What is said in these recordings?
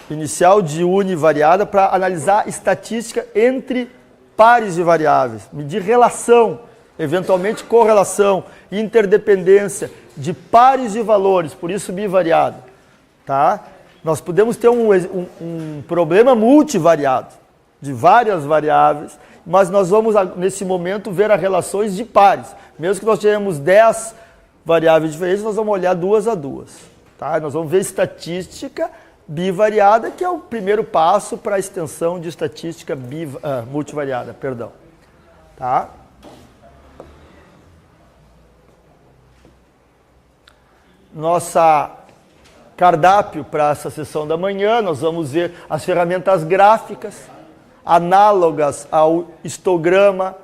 inicial de univariada para analisar estatística entre pares de variáveis, medir relação, eventualmente correlação, interdependência de pares de valores, por isso bivariada. Tá? Nós podemos ter um problema multivariado, de várias variáveis, mas nós vamos, nesse momento, ver as relações de pares. Mesmo que nós tenhamos 10 variáveis diferentes, nós vamos olhar duas a duas. Tá? Nós vamos ver estatística bivariada, que é o primeiro passo para a extensão de estatística multivariada. Perdão. Tá? Nossa cardápio para essa sessão da manhã, nós vamos ver as ferramentas gráficas, análogas ao histograma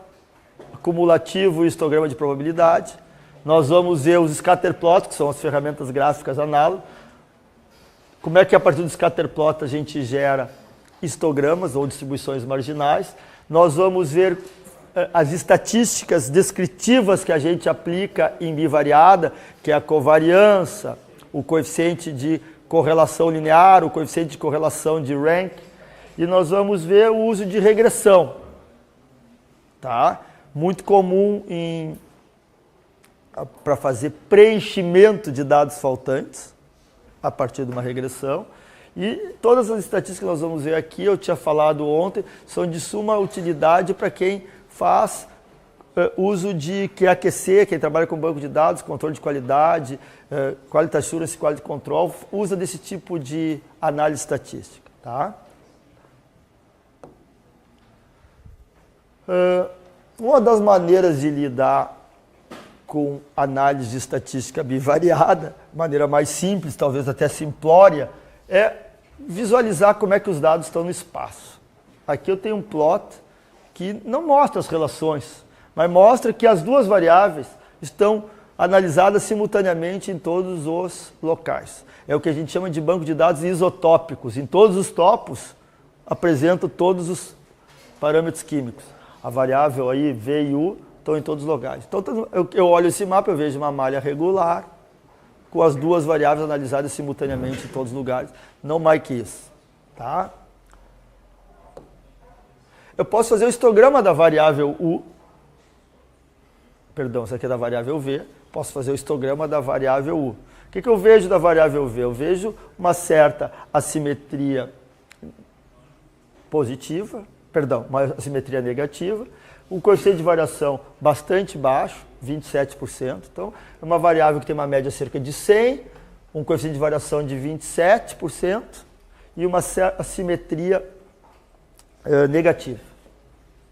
cumulativo e histograma de probabilidade. Nós vamos ver os scatterplots, que são as ferramentas gráficas análogas. Como é que a partir do scatterplot a gente gera histogramas ou distribuições marginais. Nós vamos ver as estatísticas descritivas que a gente aplica em bivariada, que é a covariância, o coeficiente de correlação linear, o coeficiente de correlação de rank. E nós vamos ver o uso de regressão, tá? Muito comum para fazer preenchimento de dados faltantes a partir de uma regressão. E todas as estatísticas que nós vamos ver aqui, eu tinha falado ontem, são de suma utilidade para quem faz uso de QAQC, quem trabalha com banco de dados, controle de qualidade, Quality Assurance, Quality Control, usa desse tipo de análise estatística, tá? Uma das maneiras de lidar com análise de estatística bivariada, maneira mais simples, talvez até simplória, é visualizar como é que os dados estão no espaço. Aqui eu tenho um plot que não mostra as relações, mas mostra que as duas variáveis estão analisadas simultaneamente em todos os locais. É o que a gente chama de banco de dados isotópicos. Em todos os topos apresentam todos os parâmetros químicos. A variável aí, V e U, estão em todos os lugares. Então, eu olho esse mapa, eu vejo uma malha regular, com as duas variáveis analisadas simultaneamente em todos os lugares. Não mais que isso. Tá? Eu posso fazer o histograma da variável U. Perdão, isso aqui é da variável V. Posso fazer o histograma da variável U. O que eu vejo da variável V? Eu vejo uma certa assimetria positiva, perdão, uma assimetria negativa, um coeficiente de variação bastante baixo, 27%. Então, é uma variável que tem uma média cerca de 100, um coeficiente de variação de 27% e uma assimetria negativa.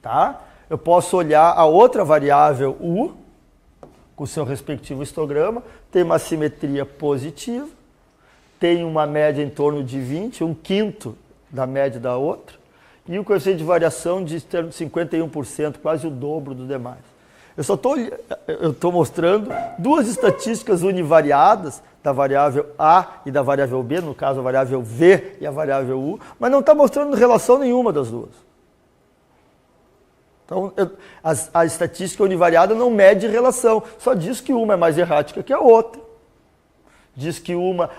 Tá? Eu posso olhar a outra variável U, com o seu respectivo histograma, tem uma simetria positiva, tem uma média em torno de 20, um quinto da média da outra, e um coeficiente de variação de 51%, quase o dobro dos demais. Eu estou mostrando duas estatísticas univariadas da variável A e da variável B, no caso a variável V e a variável U, mas não está mostrando relação nenhuma das duas. Então, a estatística univariada não mede relação, só diz que uma é mais errática que a outra. Diz que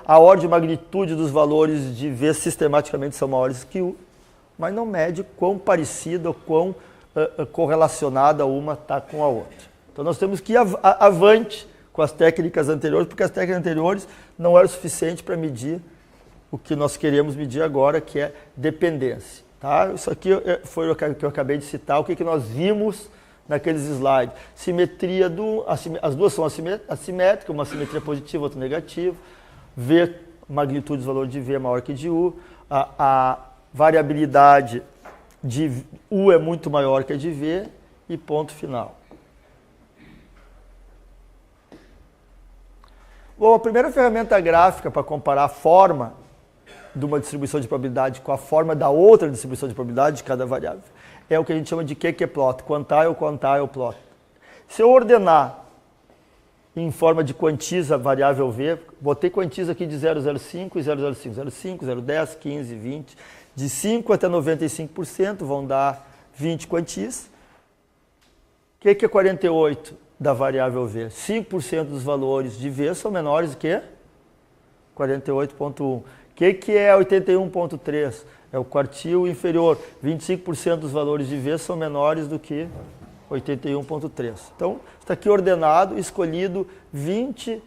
a ordem de magnitude dos valores de V sistematicamente são maiores que U, mas não mede quão parecida ou quão correlacionada uma está com a outra. Então nós temos que ir avante com as técnicas anteriores, porque as técnicas anteriores não eram suficientes para medir o que nós queremos medir agora, que é dependência. Tá? Isso aqui foi o que eu acabei de citar, o que nós vimos naqueles slides. Simetria as duas são assimétricas, uma simetria positiva, outra negativa. V, magnitude dos valores de V é maior que de U. A variabilidade de U é muito maior que a de V e ponto final. Bom, a primeira ferramenta gráfica para comparar a forma de uma distribuição de probabilidade com a forma da outra distribuição de probabilidade de cada variável é o que a gente chama de QQ-plot, quantile plot. Se eu ordenar em forma de quantiza a variável V, botei quantiza aqui de 0,05 e 0,05, 0,5, 0,10, 15, 20, de 5 até 95% vão dar 20 quantis. O que é 48 da variável V? 5% dos valores de V são menores que 48,1. O que é 81,3? É o quartil inferior. 25% dos valores de V são menores do que 81,3. Então, está aqui ordenado, escolhido 20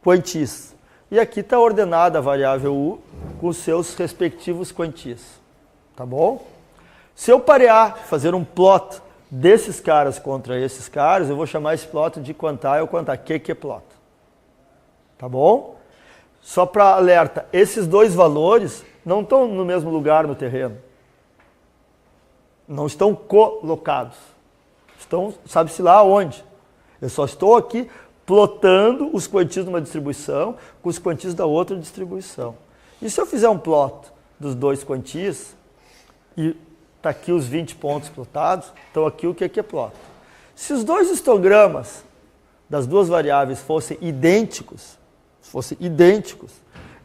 quantis. E aqui está ordenada a variável U com os seus respectivos quantis. Tá bom? Se eu parear, fazer um plot desses caras contra esses caras, eu vou chamar esse plot de quantile ou quantile. Que é plot? Tá bom? Só para alerta, esses dois valores não estão no mesmo lugar no terreno. Não estão colocados. Estão, sabe-se lá onde. Eu só estou aqui plotando os quantis de uma distribuição com os quantis da outra distribuição. E se eu fizer um plot dos dois quantis, e está aqui os 20 pontos plotados, então aqui o que é plot? Se os dois histogramas das duas variáveis fossem idênticos,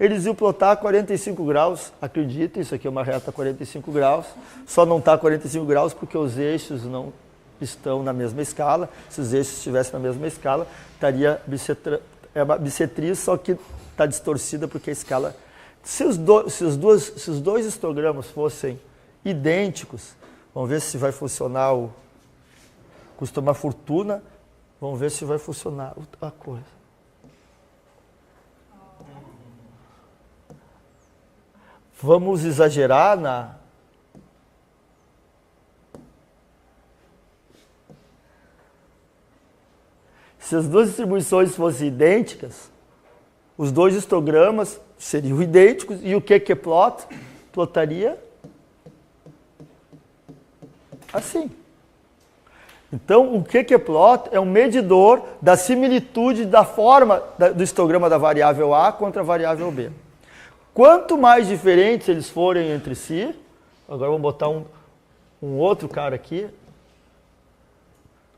eles iam plotar 45 graus, acreditem, isso aqui é uma reta 45 graus, só não está 45 graus porque os eixos não estão na mesma escala. Se os eixos estivessem na mesma escala, estaria uma bissetriz, só que está distorcida porque a escala... Se os dois histogramas fossem idênticos, vamos ver se vai funcionar o... Custa uma fortuna, vamos ver se vai funcionar a coisa. Vamos exagerar na... Se as duas distribuições fossem idênticas, os dois histogramas seriam idênticos e o que é plot? Plotaria assim. Então, o que é plot? É um medidor da similitude da forma do histograma da variável A contra a variável B. Quanto mais diferentes eles forem entre si, agora vamos botar um outro cara aqui.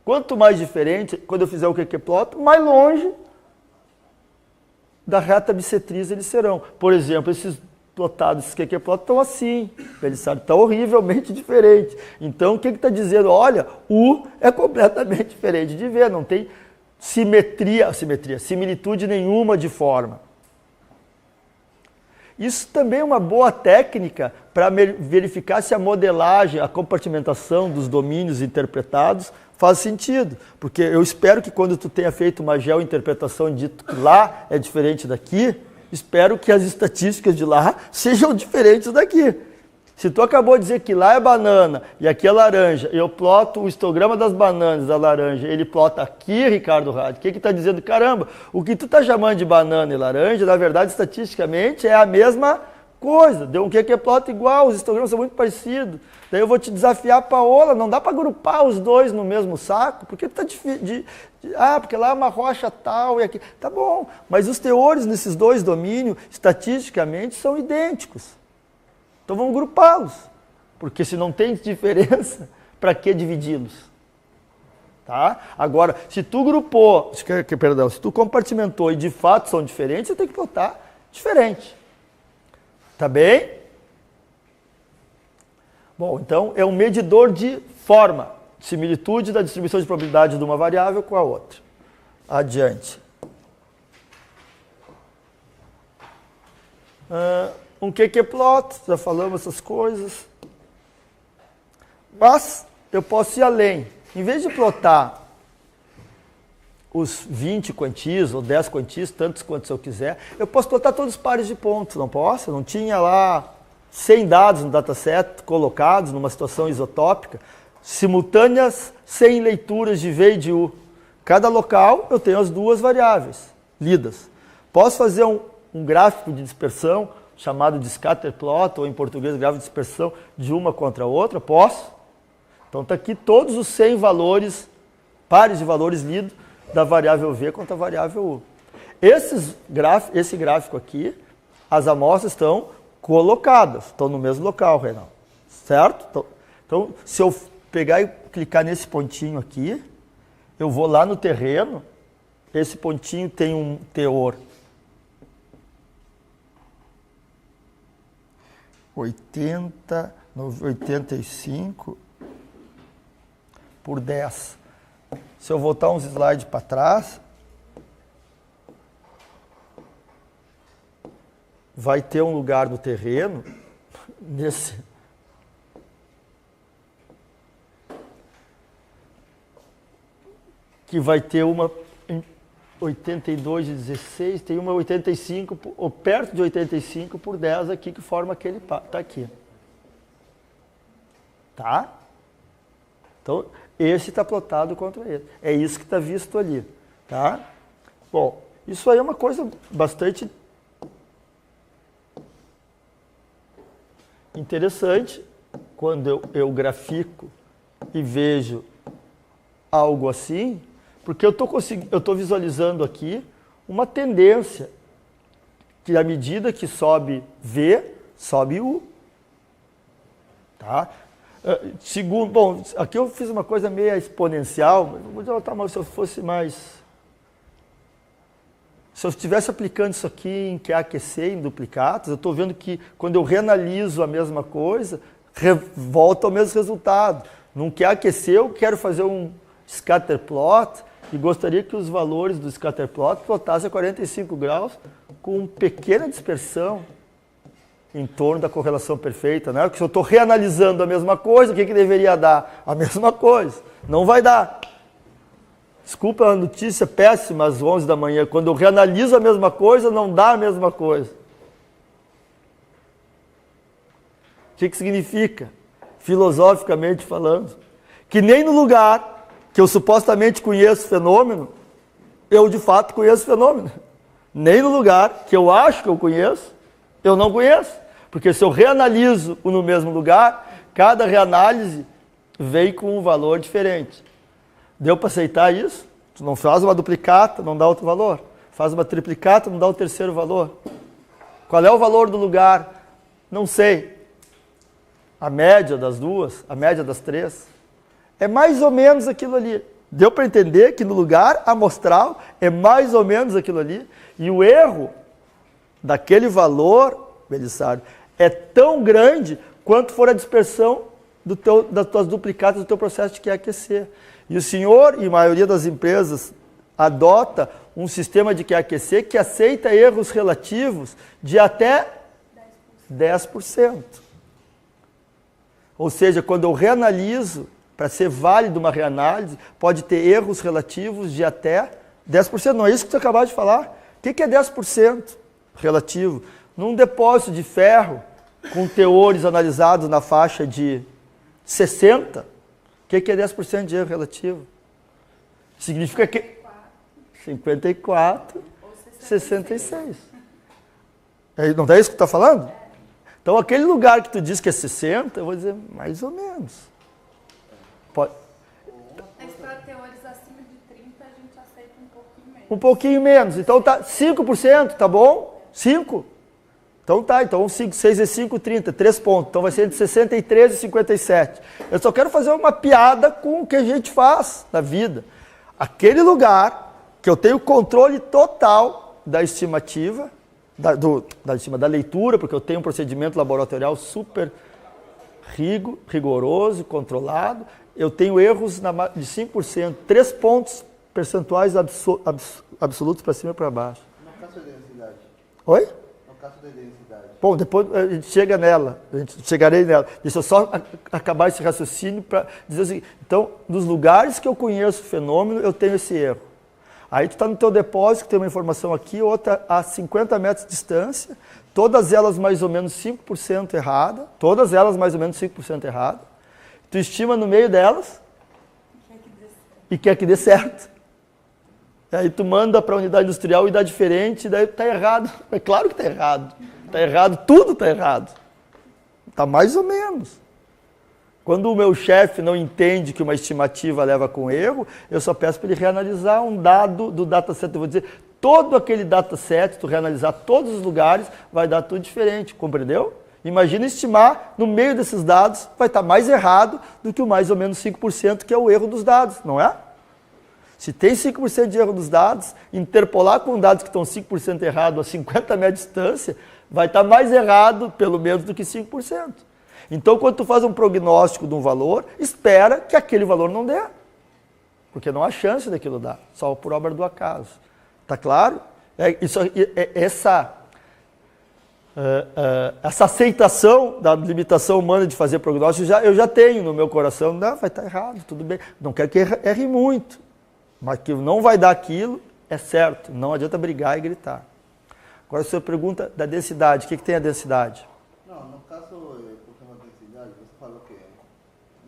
Quanto mais diferente, quando eu fizer o que é plot, mais longe da reta bissetriz eles serão. Por exemplo, esses plotados, esses que é plot, estão assim. Eles sabem, estão horrivelmente diferentes. Então, o que está dizendo? Olha, U é completamente diferente de V, não tem similitude nenhuma de forma. Isso também é uma boa técnica para verificar se a modelagem, a compartimentação dos domínios interpretados faz sentido. Porque eu espero que quando tu tenha feito uma geointerpretação dito que lá é diferente daqui, espero que as estatísticas de lá sejam diferentes daqui. Se tu acabou de dizer que lá é banana e aqui é laranja, eu ploto o histograma das bananas da laranja, ele plota aqui, Ricardo Rade, o que está dizendo? Caramba, o que tu está chamando de banana e laranja, na verdade, estatisticamente, é a mesma coisa. Deu um que plota igual, os histogramas são muito parecidos. Daí eu vou te desafiar, Paola, não dá para agrupar os dois no mesmo saco, porque tá porque lá é uma rocha tal e aqui. Tá bom, mas os teores nesses dois domínios, estatisticamente, são idênticos. Então vamos grupá-los, porque se não tem diferença, para que dividi-los? Tá? Agora, se tu grupou, se tu compartimentou e de fato são diferentes, você tem que plotar diferente. Tá bem? Bom, então é um medidor de forma, similitude da distribuição de probabilidade de uma variável com a outra. Adiante. Um que é plot, já falamos essas coisas. Mas eu posso ir além. Em vez de plotar os 20 quantis ou 10 quantis, tantos quantos eu quiser, eu posso plotar todos os pares de pontos, não posso? Eu não tinha lá 100 dados no dataset colocados numa situação isotópica, simultâneas 100 leituras de V e de U. Cada local eu tenho as duas variáveis lidas. Posso fazer um gráfico de dispersão, chamado de scatter plot, ou em português, gráfico de dispersão de uma contra a outra? Posso. Então está aqui todos os 100 valores, pares de valores lidos da variável V contra a variável U. Esse gráfico aqui, as amostras estão colocadas, estão no mesmo local, Reinaldo. Certo? Então, se eu pegar e clicar nesse pontinho aqui, eu vou lá no terreno, esse pontinho tem um teor 85 por 10. Se eu voltar uns slides para trás, vai ter um lugar no terreno, que vai ter uma em 82,16, tem uma 85, ou perto de 85 por 10 aqui, que forma aquele tá aqui. Tá? Então, esse está plotado contra ele. É isso que está visto ali. Tá? Bom, isso aí é uma coisa bastante interessante quando eu grafico e vejo algo assim, porque eu estou visualizando aqui uma tendência que à medida que sobe V, sobe U. Tá? Segundo, bom, aqui eu fiz uma coisa meio exponencial, mas se eu fosse mais... Se eu estivesse aplicando isso aqui em QAQC, em duplicatas, eu estou vendo que quando eu reanaliso a mesma coisa, volta ao mesmo resultado. Num QAQC eu quero fazer um scatterplot e gostaria que os valores do scatterplot plotassem a 45 graus com pequena dispersão em torno da correlação perfeita, né? Porque se eu estou reanalisando a mesma coisa, o que deveria dar? A mesma coisa. Não vai dar. Desculpa a notícia péssima às 11 da manhã. Quando eu reanaliso a mesma coisa, não dá a mesma coisa. O que significa? Filosoficamente falando, que nem no lugar que eu supostamente conheço o fenômeno, eu de fato conheço o fenômeno. Nem no lugar que eu acho que eu conheço, eu não conheço. Porque se eu reanaliso no mesmo lugar, cada reanálise vem com um valor diferente. Deu para aceitar isso? Tu não faz uma duplicata, não dá outro valor. Faz uma triplicata, não dá o terceiro valor. Qual é o valor do lugar? Não sei. A média das duas, a média das três. É mais ou menos aquilo ali. Deu para entender que no lugar amostral é mais ou menos aquilo ali. E o erro daquele valor, Belisário, é tão grande quanto for a dispersão das tuas duplicatas do teu processo de QAQC. E o senhor e a maioria das empresas adota um sistema de QAQC que aceita erros relativos de até 10%. Ou seja, quando eu reanaliso, para ser válido uma reanálise, pode ter erros relativos de até 10%. Não é isso que você acabou de falar? O que é 10% relativo? Num depósito de ferro, com teores analisados na faixa de 60%, o que é 10% de erro relativo? Significa que 54, 66. Não é isso que tu está falando? Então, aquele lugar que tu diz que é 60, eu vou dizer mais ou menos. Pode. Mas para teores acima de 30, a gente aceita um pouquinho menos. Um pouquinho menos. Então, tá 5%, tá bom? 5%. Então tá, então 5, 6 e 5, 30, 3 pontos. Então vai ser entre 63 e 57. Eu só quero fazer uma piada com o que a gente faz na vida. Aquele lugar que eu tenho controle total da estimativa, da leitura, porque eu tenho um procedimento laboratorial super rigoroso, controlado. Eu tenho erros de 5%, 3 pontos percentuais absolutos para cima e para baixo. Não caso de densidade. Oi? No caso de densidade. Bom, depois a gente chega nela, chegarei nela. Deixa eu só acabar esse raciocínio para dizer o seguinte. Então, nos lugares que eu conheço o fenômeno, eu tenho esse erro. Aí tu está no teu depósito, tem uma informação aqui, outra a 50 metros de distância, todas elas mais ou menos 5% errada, todas elas mais ou menos 5% errada. Tu estima no meio delas e quer que dê certo. Aí tu manda para a unidade industrial e dá diferente, e daí está errado. É claro que está errado. Está errado, tudo está errado. Está mais ou menos. Quando o meu chefe não entende que uma estimativa leva com erro, eu só peço para ele reanalisar um dado do dataset. Eu vou dizer, todo aquele dataset, tu reanalisar todos os lugares, vai dar tudo diferente, compreendeu? Imagina estimar, no meio desses dados, vai estar mais errado do que o mais ou menos 5%, que é o erro dos dados, não é? Se tem 5% de erro dos dados, interpolar com dados que estão 5% errado a 50 metros de distância, vai estar mais errado, pelo menos, do que 5%. Então, quando tu faz um prognóstico de um valor, espera que aquele valor não dê. Porque não há chance daquilo dar, só por obra do acaso. Tá claro? essa aceitação da limitação humana de fazer prognóstico, eu já tenho no meu coração. Não, vai estar errado, tudo bem. Não quero que erre muito, mas que não vai dar aquilo, é certo. Não adianta brigar e gritar. Agora, a sua pergunta da densidade, o que tem a densidade? Não, no caso, por exemplo, da densidade, você falou que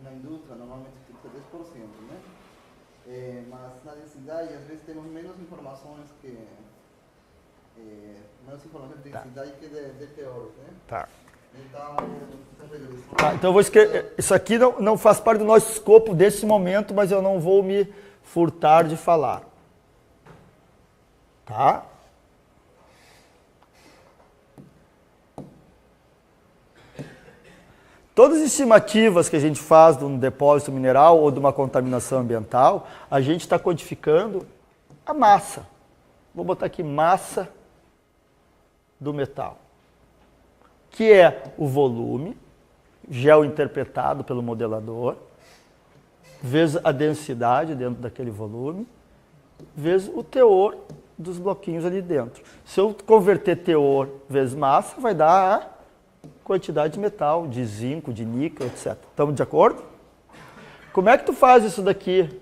na indústria normalmente fixa 10%, né? Mas na densidade, às vezes temos menos informações de densidade que de teores, né? Tá. Então, Então eu vou escrever. Isso aqui não faz parte do nosso escopo desse momento, mas eu não vou me furtar de falar. Tá? Todas as estimativas que a gente faz de um depósito mineral ou de uma contaminação ambiental, a gente está codificando a massa. Vou botar aqui massa do metal, que é o volume geointerpretado pelo modelador, vezes a densidade dentro daquele volume, vezes o teor dos bloquinhos ali dentro. Se eu converter teor vezes massa, vai dar a quantidade de metal, de zinco, de níquel, etc. Estamos de acordo? Como é que tu faz isso daqui?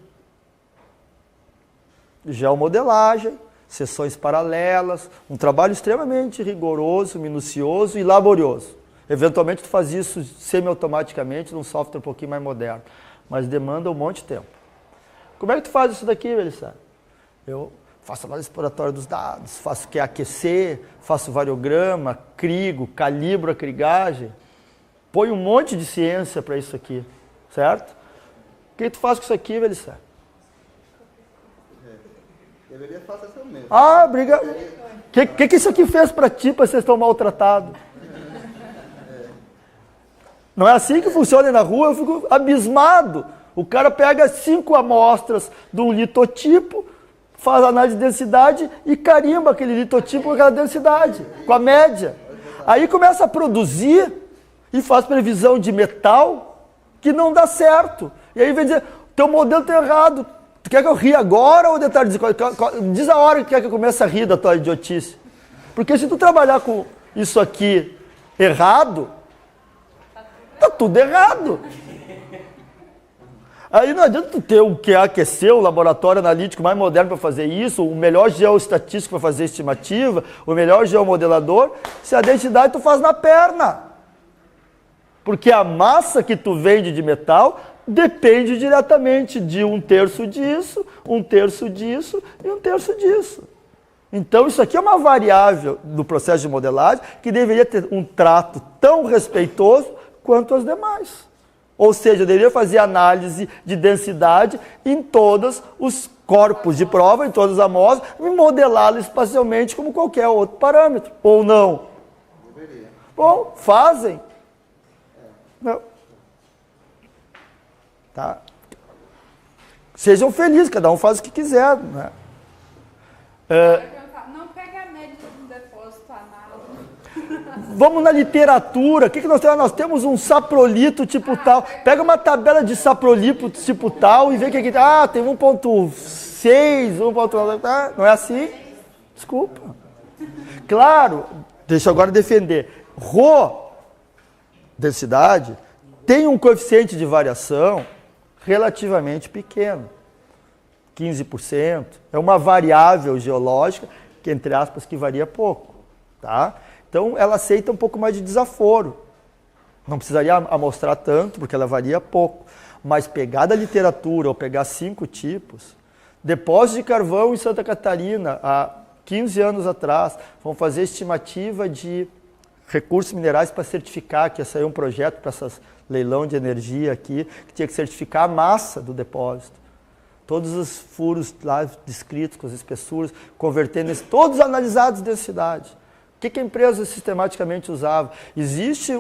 Geomodelagem, seções paralelas, um trabalho extremamente rigoroso, minucioso e laborioso. Eventualmente tu faz isso semi-automaticamente num software um pouquinho mais moderno, mas demanda um monte de tempo. Como é que tu faz isso daqui, Melissa? Eu faço análise exploratória dos dados, faço QAQC, faço variograma, crigo, calibro a crigagem, põe um monte de ciência para isso aqui, certo? O que tu faz com isso aqui, Melissa? Deveria fazer isso mesmo. Ah, obrigado. O que isso aqui fez para ti, para vocês estão maltratados? Não é assim que funciona aí na rua, eu fico abismado. O cara pega 5 amostras de um litotipo, faz análise de densidade e carimba aquele litotipo com aquela densidade, com a média. Aí começa a produzir e faz previsão de metal que não dá certo. E aí vem dizer, teu modelo está errado. Tu quer que eu ria agora ou de tarde? Diz a hora que quer que eu comece a rir da tua idiotice. Porque se tu trabalhar com isso aqui errado, tá tudo errado. Aí não adianta tu ter o QAQC, o laboratório analítico mais moderno para fazer isso, o melhor geoestatístico para fazer estimativa, o melhor geomodelador, se a densidade tu faz na perna. Porque a massa que tu vende de metal depende diretamente de 1/3 disso, 1/3 disso e 1/3 disso. Então isso aqui é uma variável do processo de modelagem que deveria ter um trato tão respeitoso quanto as demais. Ou seja, eu deveria fazer análise de densidade em todos os corpos de prova, em todas as amostras, e modelá-lo espacialmente como qualquer outro parâmetro. Ou não? Deveria. Bom, fazem. Não. Tá? Sejam felizes, cada um faz o que quiser. Né? Não pega a média de um depósito análogo. Vamos na literatura. O que nós temos? Nós temos um saprolito tipo tal. Pega uma tabela de saprolito tipo tal e vê que aqui tem 1.6, 1.9. Não é assim? Desculpa. Claro, deixa eu agora defender. Rho, densidade, tem um coeficiente de variação relativamente pequeno. 15%. É uma variável geológica que, entre aspas, que varia pouco. Tá? Então, ela aceita um pouco mais de desaforo. Não precisaria amostrar tanto, porque ela varia pouco. Mas pegar da literatura, ou pegar 5 tipos, depósito de carvão em Santa Catarina, há 15 anos atrás, vão fazer estimativa de recursos minerais para certificar, que ia sair um projeto para essas leilão de energia aqui, que tinha que certificar a massa do depósito. Todos os furos lá descritos, com as espessuras, convertendo todos analisados de densidade. O que a empresa sistematicamente usava? Existe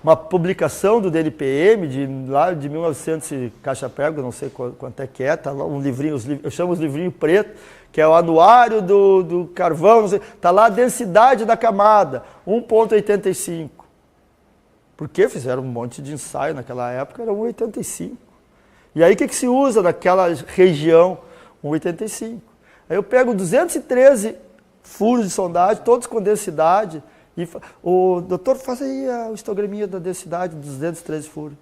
uma publicação do DNPM, lá de 1900 caixa prego, não sei quanto é que é, tá lá um livrinho, eu chamo os livrinhos pretos, que é o anuário do carvão, não sei, tá lá a densidade da camada, 1,85. Porque fizeram um monte de ensaio naquela época, era 1,85. E aí o que se usa naquela região? 1,85. Aí eu pego 213 furos de sondagem, todos com densidade. O doutor, faz aí a histograminha da densidade dos 213 furos.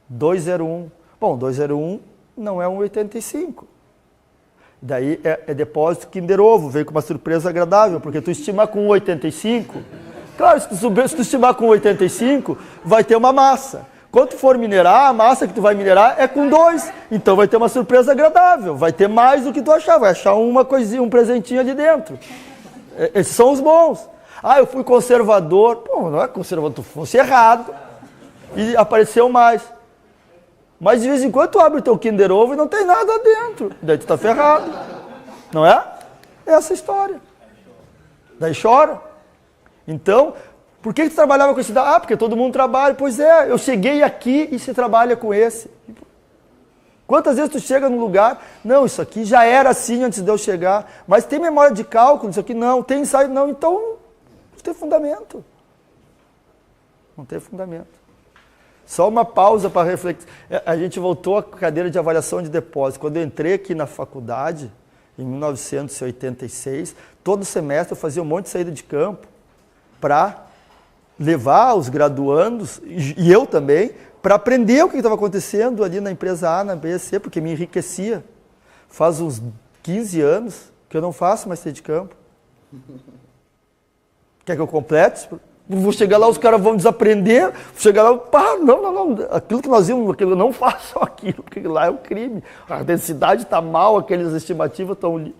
201. Bom, 201 não é 1,85. Daí é depósito Kinder Ovo, veio com uma surpresa agradável, porque tu estimar com 1,85, claro, se tu estimar com 1,85, vai ter uma massa. Quando tu for minerar, a massa que tu vai minerar é com 2, então vai ter uma surpresa agradável, vai ter mais do que tu achar, vai achar uma coisinha, um presentinho ali dentro. Esses são os bons. Ah, eu fui conservador. Pô, não é conservador, tu fosse errado e apareceu mais. Mas de vez em quando tu abre o teu Kinder Ovo e não tem nada dentro. Daí tu tá ferrado. Não é? É essa história. Daí chora. Então, por que tu trabalhava com esse dado? Ah, porque todo mundo trabalha. Pois é, eu cheguei aqui e você trabalha com esse. Quantas vezes tu chega num lugar, não, isso aqui já era assim antes de eu chegar, mas tem memória de cálculo, isso aqui não, tem ensaio, não, então não tem fundamento. Não tem fundamento. Só uma pausa para refletir. A gente voltou à cadeira de avaliação de depósito. Quando eu entrei aqui na faculdade, em 1986, todo semestre eu fazia um monte de saída de campo para levar os graduandos, e eu também, para aprender o que estava acontecendo ali na empresa A, na B, C, porque me enriquecia. Faz uns 15 anos que eu não faço mais saída de campo. Quer que eu complete? Vou chegar lá, os caras vão desaprender, vou chegar lá, pá, não, aquilo que nós vimos, aquilo, não façam aquilo, porque lá é um crime. A densidade está mal, aquelas estimativas estão...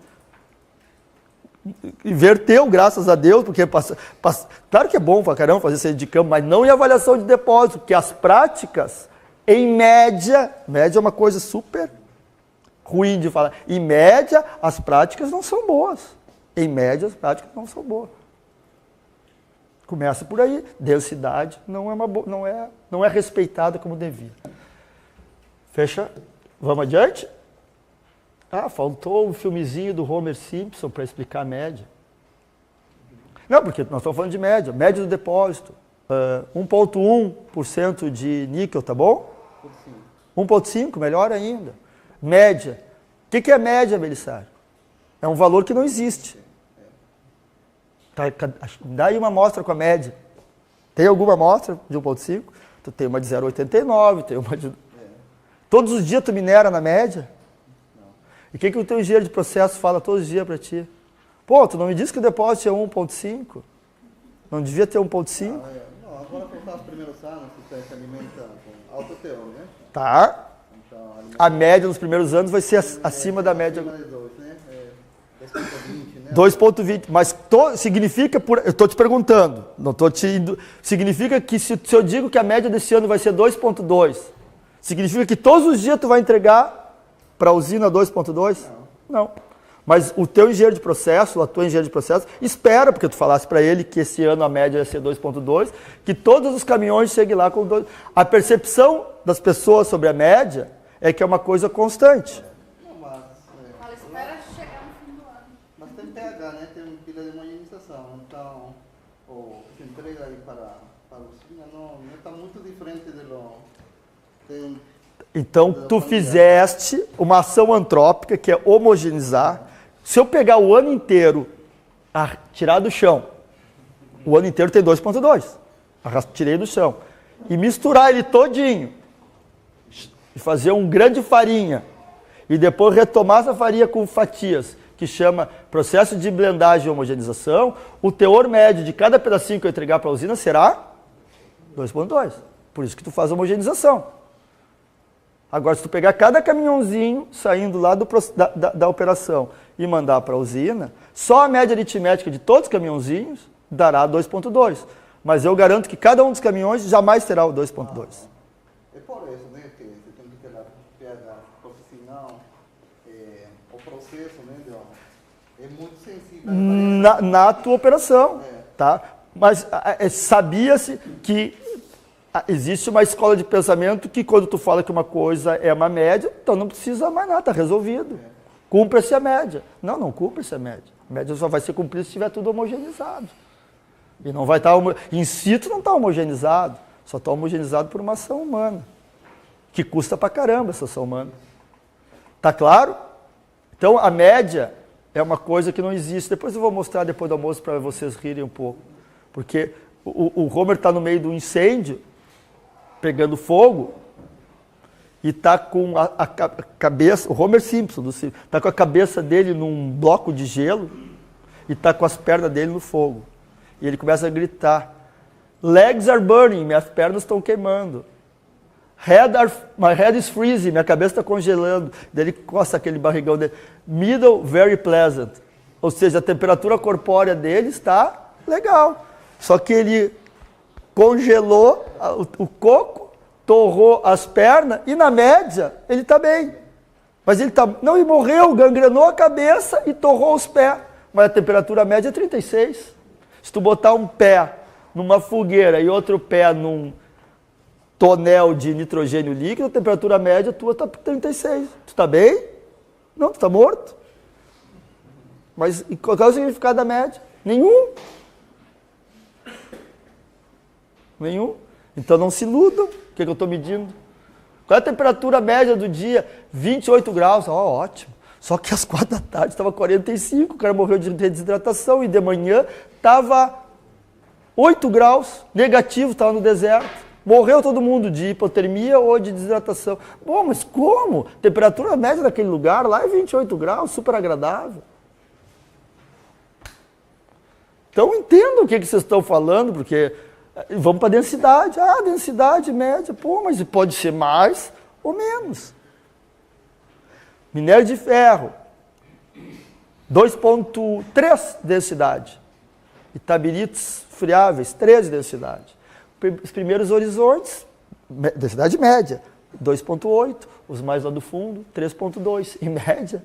Inverteu, graças a Deus, porque claro que é bom pra caramba fazer saída de campo, mas não em avaliação de depósito, porque as práticas, em média é uma coisa super ruim de falar, em média as práticas não são boas. Em média as práticas não são boas. Começa por aí, densidade não é respeitada como devia. Fecha? Vamos adiante? Ah, faltou um filmezinho do Homer Simpson para explicar a média. Não, porque nós estamos falando de média. Média do depósito. 1,1% de níquel, tá bom? 1,5%, melhor ainda. Média. O que é média, Belisário? É um valor que não existe. Dá aí uma amostra com a média. Tem alguma amostra de 1,5? Tu tem uma de 0,89, tem uma de... Todos os dias tu minera na média? E o que o teu engenheiro de processo fala todos os dias para ti? Pô, tu não me disse que o depósito é 1,5? Não devia ter 1,5? Não, agora por os primeiros anos você se alimenta com alto teor, né? Tá. Então, a média nos primeiros anos vai ser acima da média. 2,20, mas significa, eu estou te perguntando, não estou significa que se eu digo que a média desse ano vai ser 2,2, significa que todos os dias tu vai entregar para a usina 2,2? Não. Mas o teu engenheiro de processo, a tua engenheira de processo, espera, porque tu falasse para ele que esse ano a média ia ser 2,2, que todos os caminhões cheguem lá com 2. A percepção das pessoas sobre a média é que é uma coisa constante. Ela espera chegar no fim do ano. Mas tem pH, né? Tem uma pilha de homogeneização. Então, o que se entrega aí para a usina não está muito diferente do... Então, tu fizeste uma ação antrópica, que é homogeneizar. Se eu pegar o ano inteiro, tirar do chão, o ano inteiro tem 2,2. Tirei do chão. E misturar ele todinho. E fazer um grande farinha. E depois retomar essa farinha com fatias, que chama processo de blendagem e homogeneização. O teor médio de cada pedacinho que eu entregar para a usina será 2,2. Por isso que tu faz a homogeneização. Agora, se tu pegar cada caminhãozinho saindo lá da operação e mandar para a usina, só a média aritmética de todos os caminhãozinhos dará 2,2. Mas eu garanto que cada um dos caminhões jamais terá o 2,2. É por isso, né, que você tem que ter a pH, porque senão o processo, né, é muito sensível. Na tua operação, tá? Mas sabia-se que existe uma escola de pensamento que quando tu fala que uma coisa é uma média, então não precisa mais nada, está resolvido. Cumpre-se a média. Não cumpre-se a média. A média só vai ser cumprida se estiver tudo homogeneizado. E não vai estar... In situ não está homogeneizado, só está homogeneizado por uma ação humana, que custa pra caramba essa ação humana. Tá claro? Então a média é uma coisa que não existe. Depois eu vou mostrar depois do almoço para vocês rirem um pouco. Porque o Homer está no meio do incêndio, pegando fogo, e está com a cabeça, o Homer Simpson, está com a cabeça dele num bloco de gelo e está com as pernas dele no fogo. E ele começa a gritar, legs are burning, minhas pernas estão queimando. My head is freezing, minha cabeça está congelando. Daí ele coça aquele barrigão dele. Middle, very pleasant. Ou seja, a temperatura corpórea dele está legal. Só que ele congelou o coco, torrou as pernas e na média ele está bem. Mas ele não, ele morreu, gangrenou a cabeça e torrou os pés. Mas a temperatura média é 36. Se tu botar um pé numa fogueira e outro pé num tonel de nitrogênio líquido, a temperatura média tua está 36. Tu está bem? Não, tu está morto. Mas qual é o significado da média? Nenhum. Nenhum. Então não se iludam. O que eu estou medindo? Qual é a temperatura média do dia? 28 graus. Ótimo. Só que às 4 da tarde estava 45, o cara morreu de desidratação e de manhã estava 8 graus, negativo, estava no deserto. Morreu todo mundo de hipotermia ou de desidratação. Bom, mas como? Temperatura média daquele lugar lá é 28 graus, super agradável. Então entendam o que vocês estão falando, porque vamos para a densidade. Densidade média, mas pode ser mais ou menos. Minério de ferro, 2,3 densidade. Itabirites friáveis, 13 densidade. Os primeiros horizontes, densidade média, 2,8. Os mais lá do fundo, 3,2. Em média,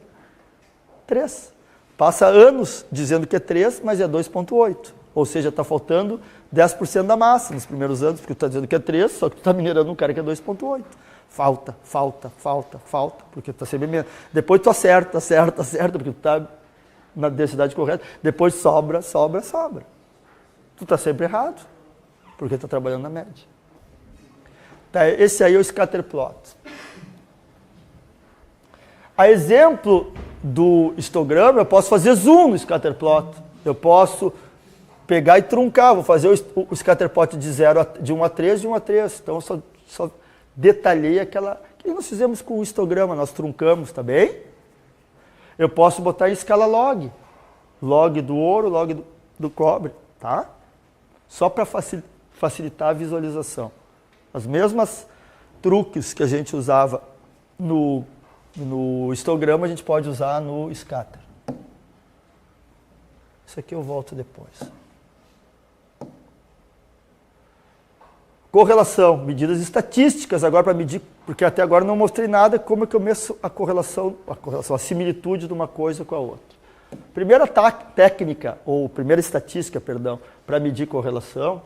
3. Passa anos dizendo que é 3, mas é 2,8. Ou seja, está faltando 10% da massa nos primeiros anos, porque tu está dizendo que é 3, só que tu está minerando um cara que é 2,8. Falta, porque tu está sempre menos. Depois tu acerta, porque tu está na densidade correta. Depois sobra. Tu está sempre errado, porque está trabalhando na média. Tá, esse aí é o scatter plot. A exemplo do histograma, eu posso fazer zoom no scatter plot. Eu posso pegar e truncar, vou fazer o scatter plot de 1 a 3, de 1 a 3. Então, eu só detalhei aquela que nós fizemos com o histograma, nós truncamos, tá bem? Eu posso botar em escala log. Log do ouro, log do cobre, tá? Só para facilitar a visualização. As mesmas truques que a gente usava no histograma, a gente pode usar no scatter. Isso aqui eu volto depois. Correlação, medidas estatísticas agora para medir, porque até agora não mostrei nada como é que eu meço a correlação, a similitude de uma coisa com a outra. Primeira técnica, ou primeira estatística, perdão, para medir correlação,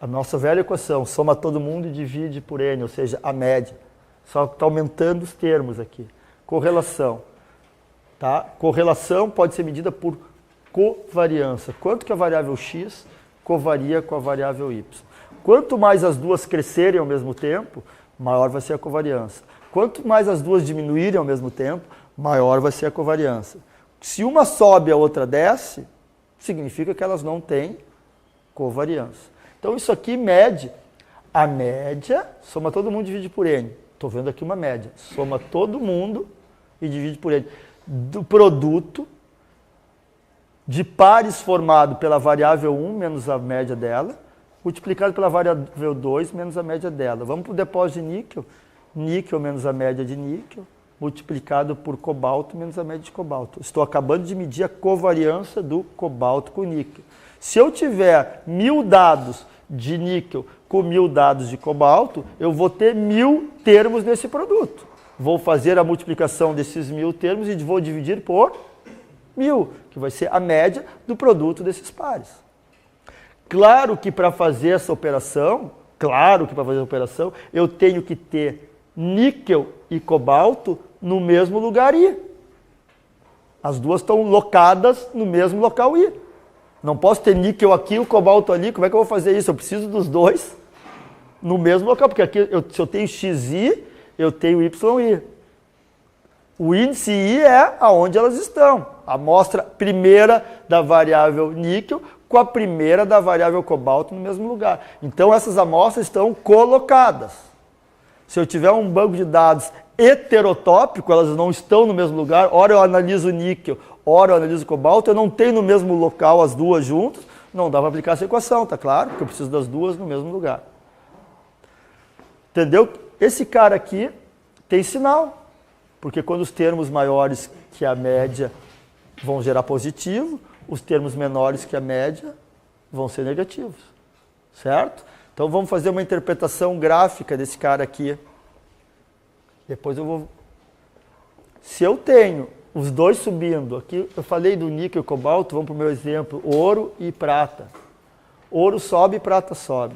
a nossa velha equação, soma todo mundo e divide por N, ou seja, a média. Só está aumentando os termos aqui. Correlação. Tá? Correlação pode ser medida por covariância. Quanto que a variável x covaria com a variável y. Quanto mais as duas crescerem ao mesmo tempo, maior vai ser a covariância. Quanto mais as duas diminuírem ao mesmo tempo, maior vai ser a covariância. Se uma sobe e a outra desce, significa que elas não têm covariância. Então isso aqui mede a média, soma todo mundo e divide por N. Estou vendo aqui uma média. Soma todo mundo e divide por N. Do produto de pares formado pela variável 1 menos a média dela, multiplicado pela variável 2 menos a média dela. Vamos para o depósito de níquel. Níquel menos a média de níquel, multiplicado por cobalto menos a média de cobalto. Estou acabando de medir a covariância do cobalto com níquel. Se eu tiver 1000 dados de níquel com 1000 dados de cobalto, eu vou ter 1000 termos nesse produto. Vou fazer a multiplicação desses 1000 termos e vou dividir por 1000, que vai ser a média do produto desses pares. Claro que para fazer essa operação, eu tenho que ter níquel e cobalto no mesmo lugar I. As duas estão locadas no mesmo local I. Não posso ter níquel aqui e o cobalto ali. Como é que eu vou fazer isso? Eu preciso dos dois no mesmo local, porque aqui se eu tenho XI, eu tenho YI. O índice I é aonde elas estão. A amostra primeira da variável níquel com a primeira da variável cobalto no mesmo lugar. Então, essas amostras estão colocadas. Se eu tiver um banco de dados heterotópico, elas não estão no mesmo lugar. Ora eu analiso níquel, ora eu analiso cobalto, eu não tenho no mesmo local as duas juntas, não dá para aplicar essa equação, tá claro? Porque eu preciso das duas no mesmo lugar. Entendeu? Esse cara aqui tem sinal, porque quando os termos maiores que a média vão gerar positivo, os termos menores que a média vão ser negativos, certo? Então vamos fazer uma interpretação gráfica desse cara aqui. Depois eu vou... Se eu tenho os dois subindo, aqui eu falei do níquel e cobalto, vamos para o meu exemplo, ouro e prata. Ouro sobe, prata sobe.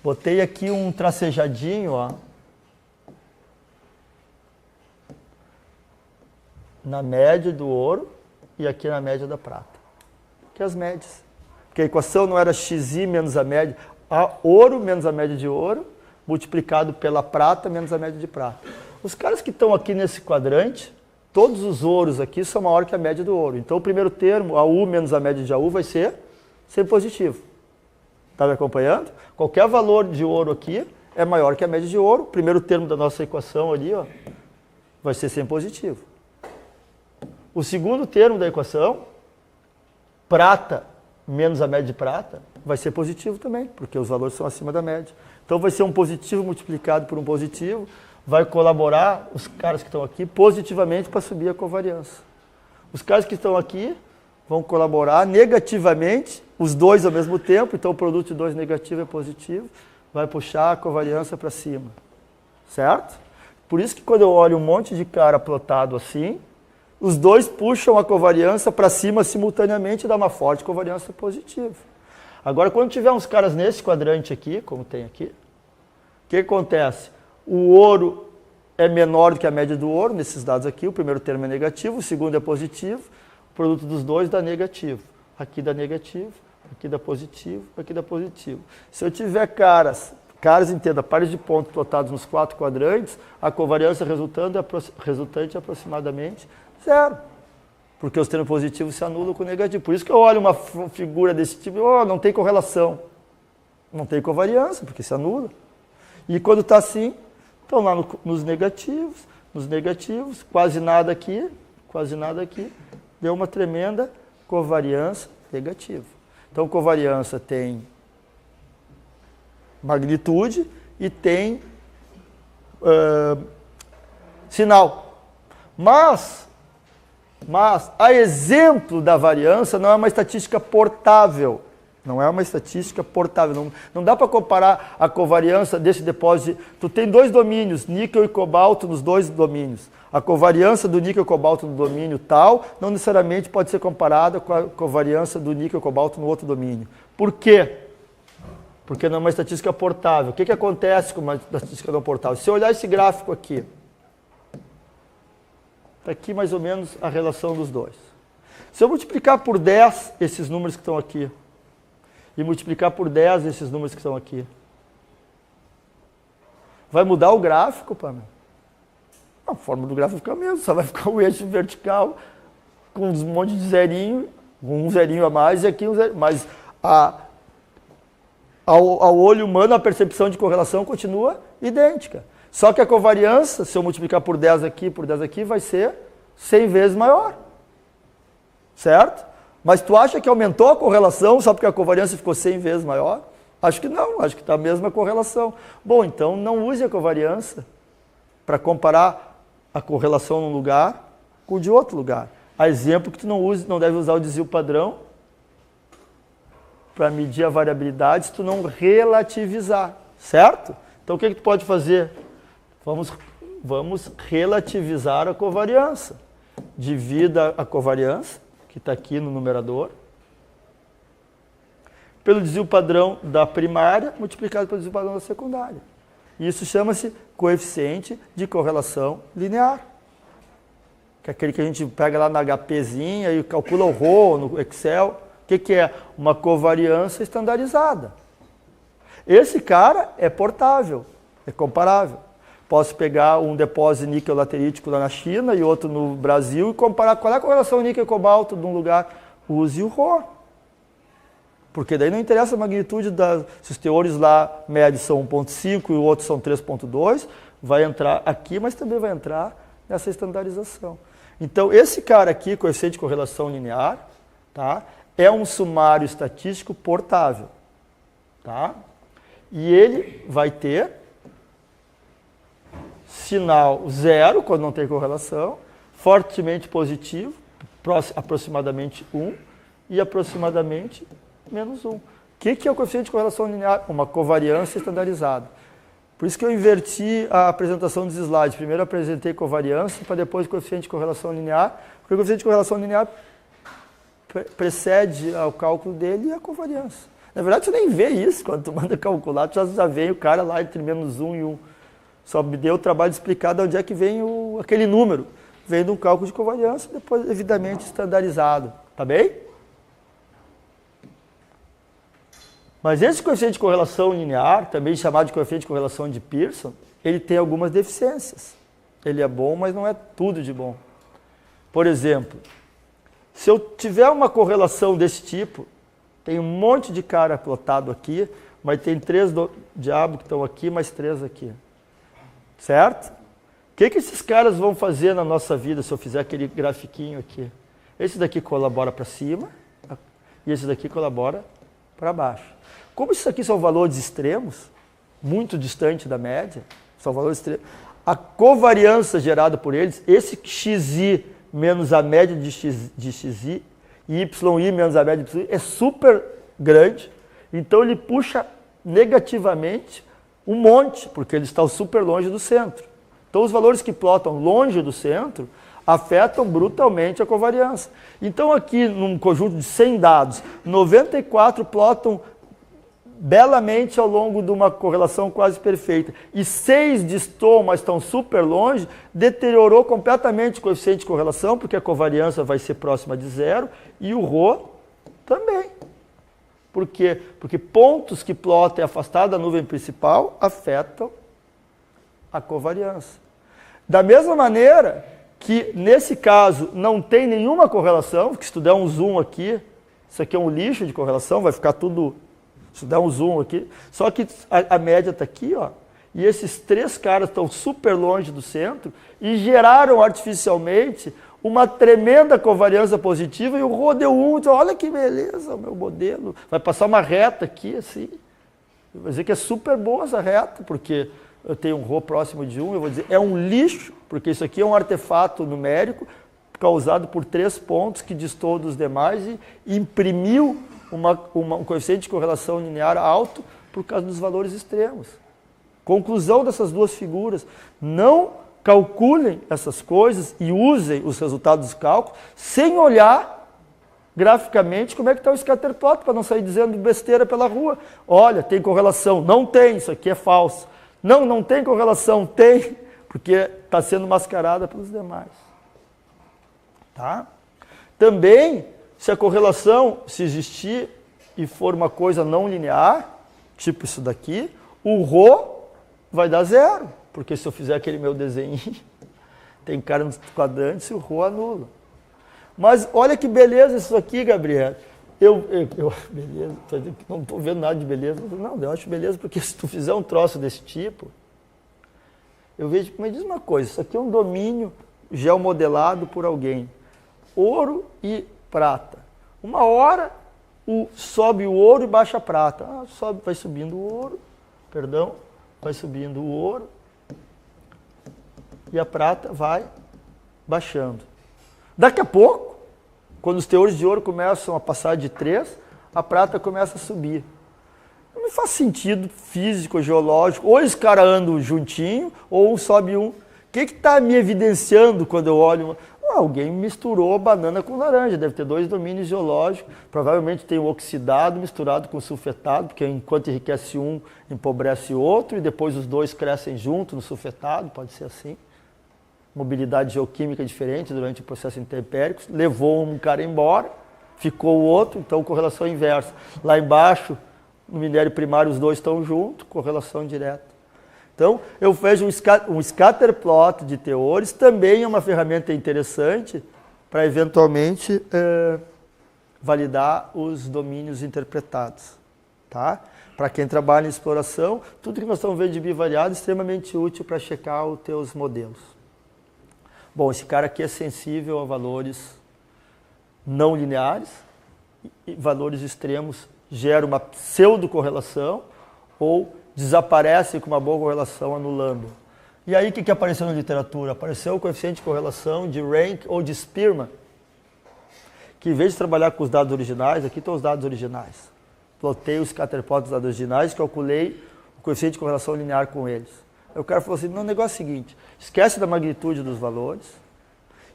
Botei aqui um tracejadinho, ó, na média do ouro e aqui na média da prata. Que é as médias. Porque a equação não era xi menos a média, ouro menos a média de ouro, multiplicado pela prata menos a média de prata. Os caras que estão aqui nesse quadrante, todos os ouros aqui são maior que a média do ouro. Então o primeiro termo, AU menos a média de AU, vai ser sempre positivo. Está me acompanhando? Qualquer valor de ouro aqui é maior que a média de ouro. O primeiro termo da nossa equação ali, ó, vai ser sempre positivo. O segundo termo da equação, prata menos a média de prata, vai ser positivo também, porque os valores são acima da média. Então vai ser um positivo multiplicado por um positivo, vai colaborar os caras que estão aqui positivamente para subir a covariância. Os caras que estão aqui vão colaborar negativamente, os dois ao mesmo tempo, então o produto de dois negativo é positivo, vai puxar a covariância para cima, certo? Por isso que quando eu olho um monte de cara plotado assim, os dois puxam a covariância para cima simultaneamente e dá uma forte covariância positiva. Agora, quando tiver uns caras nesse quadrante aqui, como tem aqui, o que acontece? O ouro é menor do que a média do ouro, nesses dados aqui, o primeiro termo é negativo, o segundo é positivo, o produto dos dois dá negativo. Aqui dá negativo, aqui dá positivo, aqui dá positivo. Se eu tiver caras, entenda, pares de pontos plotados nos quatro quadrantes, a covariância resultante é aproximadamente zero. Porque os termos positivos se anulam com o negativo. Por isso que eu olho uma figura desse tipo, não tem correlação. Não tem covariância, porque se anula. E quando está assim, estão lá nos negativos, quase nada aqui, deu uma tremenda covariância negativa. Então, covariância tem magnitude e tem sinal. Mas, a exemplo da variância, não é uma estatística portável. Não é uma estatística portável. Não dá para comparar a covariância desse depósito. Tu tem dois domínios, níquel e cobalto nos dois domínios. A covariância do níquel e cobalto no domínio tal não necessariamente pode ser comparada com a covariância do níquel e cobalto no outro domínio. Por quê? Porque não é uma estatística portável. O que acontece com uma estatística não portável? Se eu olhar esse gráfico aqui, está aqui mais ou menos a relação dos dois. Se eu multiplicar por 10 esses números que estão aqui, e multiplicar por 10 esses números que estão aqui, vai mudar o gráfico, Pamela? A forma do gráfico fica a mesma, só vai ficar o eixo vertical com um monte de zerinho, um zerinho a mais e aqui um zerinho. Mas ao olho humano a percepção de correlação continua idêntica. Só que a covariância, se eu multiplicar por 10 aqui, vai ser 100 vezes maior. Certo? Mas tu acha que aumentou a correlação só porque a covariância ficou 100 vezes maior? Acho que não, acho que está a mesma correlação. Bom, então não use a covariância para comparar a correlação num lugar com o de outro lugar. A exemplo que tu não deve usar o desvio padrão para medir a variabilidade se tu não relativizar, certo? Então o que tu pode fazer? Vamos relativizar a covariância. Divida a covariância, que está aqui no numerador, pelo desvio padrão da primária, multiplicado pelo desvio padrão da secundária. Isso chama-se coeficiente de correlação linear. Que é aquele que a gente pega lá na HPzinha e calcula o ρ no Excel. O que é? Uma covariância estandarizada. Esse cara é portável, é comparável. posso pegar um depósito de níquel laterítico lá na China e outro no Brasil e comparar qual é a correlação níquel e cobalto de um lugar. Use o Rho. Porque daí não interessa a magnitude, se os teores lá médios são 1.5 e o outro são 3.2, vai entrar aqui, mas também vai entrar nessa estandarização. Então, esse cara aqui, coeficiente de correlação linear, tá, é um sumário estatístico portável. Tá? E ele vai ter sinal zero, quando não tem correlação, fortemente positivo, aproximadamente 1, e aproximadamente menos 1. O que é o coeficiente de correlação linear? Uma covariância estandarizada. Por isso que eu inverti a apresentação dos slides. Primeiro eu apresentei covariância, para depois o coeficiente de correlação linear, porque o coeficiente de correlação linear precede ao cálculo dele e a covariância. Na verdade, você nem vê isso quando tu manda calcular, tu já vem o cara lá entre menos 1 e 1. Só me deu o trabalho de explicar de onde é que vem aquele número. Vem de um cálculo de covariância, depois devidamente estandarizado. Tá bem? Mas esse coeficiente de correlação linear, também chamado de coeficiente de correlação de Pearson, ele tem algumas deficiências. Ele é bom, mas não é tudo de bom. Por exemplo, se eu tiver uma correlação desse tipo, tem um monte de cara plotado aqui, mas tem 3 diabos que estão aqui, mais 3 aqui. Certo? O que esses caras vão fazer na nossa vida se eu fizer aquele grafiquinho aqui? Esse daqui colabora para cima e esse daqui colabora para baixo. Como isso aqui são valores extremos, muito distante da média, são valores extremos, a covariância gerada por eles, esse xi menos a média de xi e yi menos a média de yi é super grande, então ele puxa negativamente um monte, porque eles estão super longe do centro. Então os valores que plotam longe do centro afetam brutalmente a covariância. Então aqui num conjunto de 100 dados, 94 plotam belamente ao longo de uma correlação quase perfeita. E 6 destoam, mas estão super longe, deteriorou completamente o coeficiente de correlação, porque a covariância vai ser próxima de 0, e o Rho também. Por quê? Porque pontos que plotam afastados da nuvem principal afetam a covariância. Da mesma maneira que, nesse caso, não tem nenhuma correlação, porque se tu der um zoom aqui, isso aqui é um lixo de correlação, vai ficar tudo... Se der um zoom aqui, só que a média está aqui, ó, e esses 3 caras estão super longe do centro e geraram artificialmente uma tremenda covariância positiva e o Rho deu 1, então, olha que beleza o meu modelo, vai passar uma reta aqui assim, vai dizer que é super boa essa reta, porque eu tenho um Rho próximo de 1, eu vou dizer, é um lixo, porque isso aqui é um artefato numérico causado por 3 pontos que distou dos demais e imprimiu um coeficiente de correlação linear alto por causa dos valores extremos. Conclusão dessas duas figuras, não calculem essas coisas e usem os resultados dos cálculos sem olhar graficamente como é que está o scatter plot, para não sair dizendo besteira pela rua. Olha, tem correlação, não tem, isso aqui é falso. Não, não tem correlação, tem, porque está sendo mascarada pelos demais. Tá? Também, se a correlação, se existir e for uma coisa não linear, tipo isso daqui, o Rho vai dar 0, porque se eu fizer aquele meu desenho, tem cara nos quadrantes e o Rho anula. Mas olha que beleza isso aqui, Gabriel. Beleza, não estou vendo nada de beleza. Não, eu acho beleza porque se tu fizer um troço desse tipo, eu vejo, me diz uma coisa, isso aqui é um domínio geomodelado por alguém. Ouro e prata. Uma hora sobe o ouro e baixa a prata. Vai subindo o ouro, vai subindo o ouro e a prata vai baixando. Daqui a pouco, quando os teores de ouro começam a passar de 3, a prata começa a subir. Não me faz sentido físico, geológico, ou os caras andam juntinho, ou um sobe um. O que está me evidenciando quando eu olho? Alguém misturou banana com laranja, deve ter 2 domínios geológicos, provavelmente tem o oxidado misturado com o sulfetado, porque enquanto enriquece um, empobrece o outro, e depois os 2 crescem junto no sulfetado, pode ser assim. Mobilidade geoquímica diferente durante o processo intempérico, levou um cara embora, ficou o outro, então correlação inversa. Lá embaixo, no minério primário, os 2 estão juntos, correlação direta. Então, eu vejo um scatter plot de teores, também é uma ferramenta interessante para, eventualmente, validar os domínios interpretados. Tá? Para quem trabalha em exploração, tudo que nós estamos vendo de bivariado é extremamente útil para checar os teus modelos. Bom, esse cara aqui é sensível a valores não lineares, e valores extremos geram uma pseudo-correlação ou desaparece com uma boa correlação anulando. E aí o que apareceu na literatura? Apareceu o coeficiente de correlação de Rank ou de Spearman, que em vez de trabalhar com os dados originais, aqui estão os dados originais. Plotei os scatterplots dos dados originais, calculei o coeficiente de correlação linear com eles. Aí o cara falou assim, não, o negócio é o seguinte, esquece da magnitude dos valores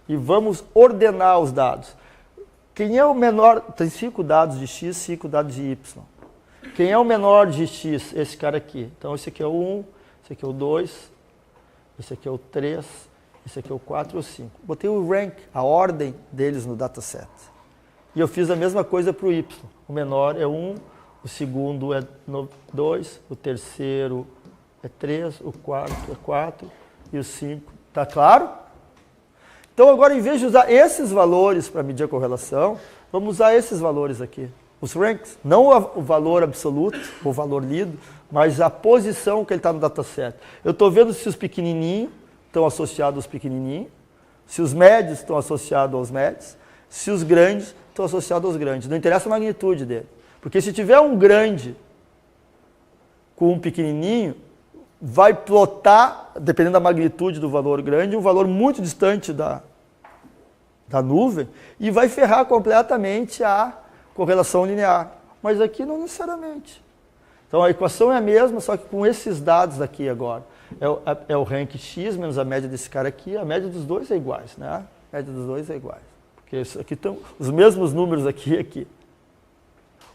e vamos ordenar os dados. Quem é o menor, tem 5 dados de x, 5 dados de y. Quem é o menor de x? Esse cara aqui. Então, esse aqui é o 1, esse aqui é o 2, esse aqui é o 3, esse aqui é o 4 e o 5. Botei o rank, a ordem deles no dataset. E eu fiz a mesma coisa para o y. O menor é 1, o segundo é 2, o terceiro é 3, o quarto é 4 e o 5. Tá claro? Então, agora, em vez de usar esses valores para medir a correlação, vamos usar esses valores aqui. Os ranks, não o valor absoluto, o valor lido, mas a posição que ele está no dataset. Eu estou vendo se os pequenininhos estão associados aos pequenininhos, se os médios estão associados aos médios, se os grandes estão associados aos grandes. Não interessa a magnitude dele. Porque se tiver um grande com um pequenininho, vai plotar, dependendo da magnitude do valor grande, um valor muito distante da nuvem e vai ferrar completamente a correlação linear. Mas aqui não necessariamente. Então a equação é a mesma, só que com esses dados aqui agora. É o rank x menos a média desse cara aqui, a média dos dois é iguais, né? A média dos dois é iguais. Porque isso aqui estão os mesmos números aqui e aqui.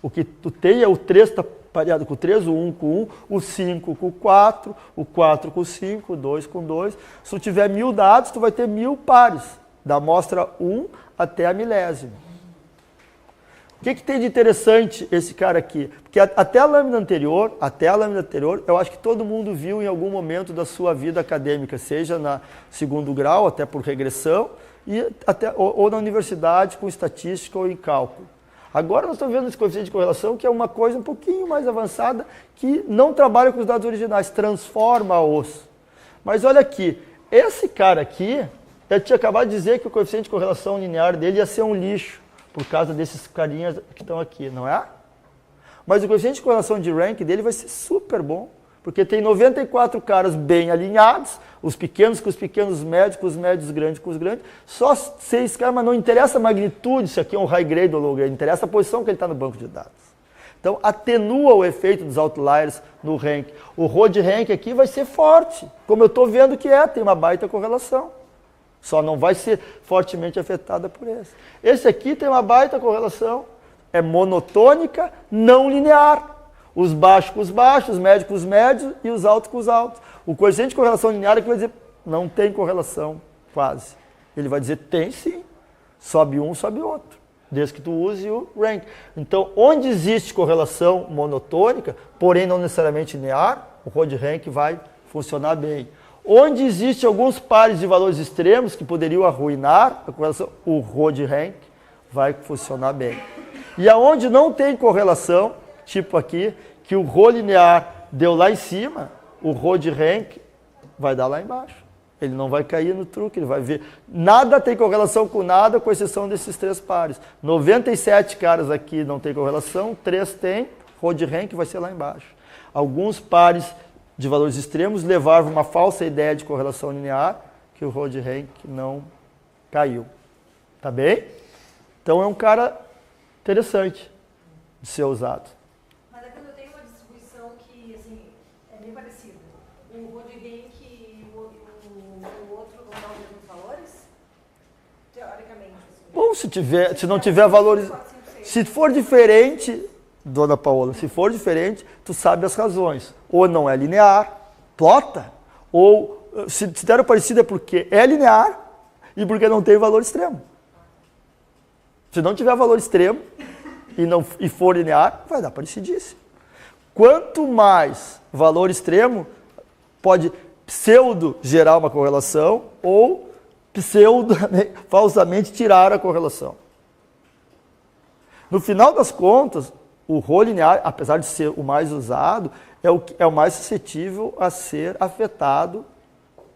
O que tu tem é o 3 está pareado com o 3, o 1 com o 1, o 5 com o 4 com o 5, o 2 com 2. Se tu tiver 1000 dados, tu vai ter 1000 pares, da amostra 1 até a milésima. O que tem de interessante esse cara aqui? Porque até a lâmina anterior, eu acho que todo mundo viu em algum momento da sua vida acadêmica, seja na segundo grau, até por regressão, ou na universidade com estatística ou em cálculo. Agora nós estamos vendo esse coeficiente de correlação, que é uma coisa um pouquinho mais avançada, que não trabalha com os dados originais, transforma-os. Mas olha aqui, esse cara aqui, eu tinha acabado de dizer que o coeficiente de correlação linear dele ia ser um lixo, por causa desses carinhas que estão aqui, não é? Mas o coeficiente de correlação de rank dele vai ser super bom, porque tem 94 caras bem alinhados, os pequenos com os pequenos, os médios grandes com os grandes, só 6 caras, mas não interessa a magnitude, se aqui é um high grade ou low grade, interessa a posição que ele está no banco de dados. Então, atenua o efeito dos outliers no rank. O ROD rank aqui vai ser forte, como eu estou vendo que tem uma baita correlação. Só não vai ser fortemente afetada por esse. Esse aqui tem uma baita correlação, é monotônica, não linear. Os baixos com os baixos, os médios com os médios e os altos com os altos. O coeficiente de correlação linear é que vai dizer, não tem correlação, quase. Ele vai dizer, tem sim, sobe um, sobe outro, desde que tu use o rank. Então, onde existe correlação monotônica, porém não necessariamente linear, o ROD rank vai funcionar bem. Onde existe alguns pares de valores extremos que poderiam arruinar a correlação, o ROD rank vai funcionar bem. E aonde não tem correlação, tipo aqui, que o rho linear deu lá em cima, o ROD rank vai dar lá embaixo. Ele não vai cair no truque, ele vai ver. Nada tem correlação com nada, com exceção desses 3 pares. 97 caras aqui não tem correlação, 3 tem, ROD rank vai ser lá embaixo. Alguns pares de valores extremos levavam uma falsa ideia de correlação linear, que o ROD rank não caiu. Tá bem? Então é um cara interessante de ser usado. Mas é quando eu tenho uma distribuição que assim, é bem parecida. O ROD rank e o outro vão dar os mesmos valores? Teoricamente. Assim. Bom, se não tiver valores... Se for diferente... Dona Paola, se for diferente, tu sabe as razões. Ou não é linear, plota, ou se deram parecido é porque é linear e porque não tem valor extremo. Se não tiver valor extremo e for linear, vai dar parecidice. Quanto mais valor extremo, pode pseudo gerar uma correlação ou pseudo, falsamente tirar a correlação. No final das contas, o rho linear, apesar de ser o mais usado, é o mais suscetível a ser afetado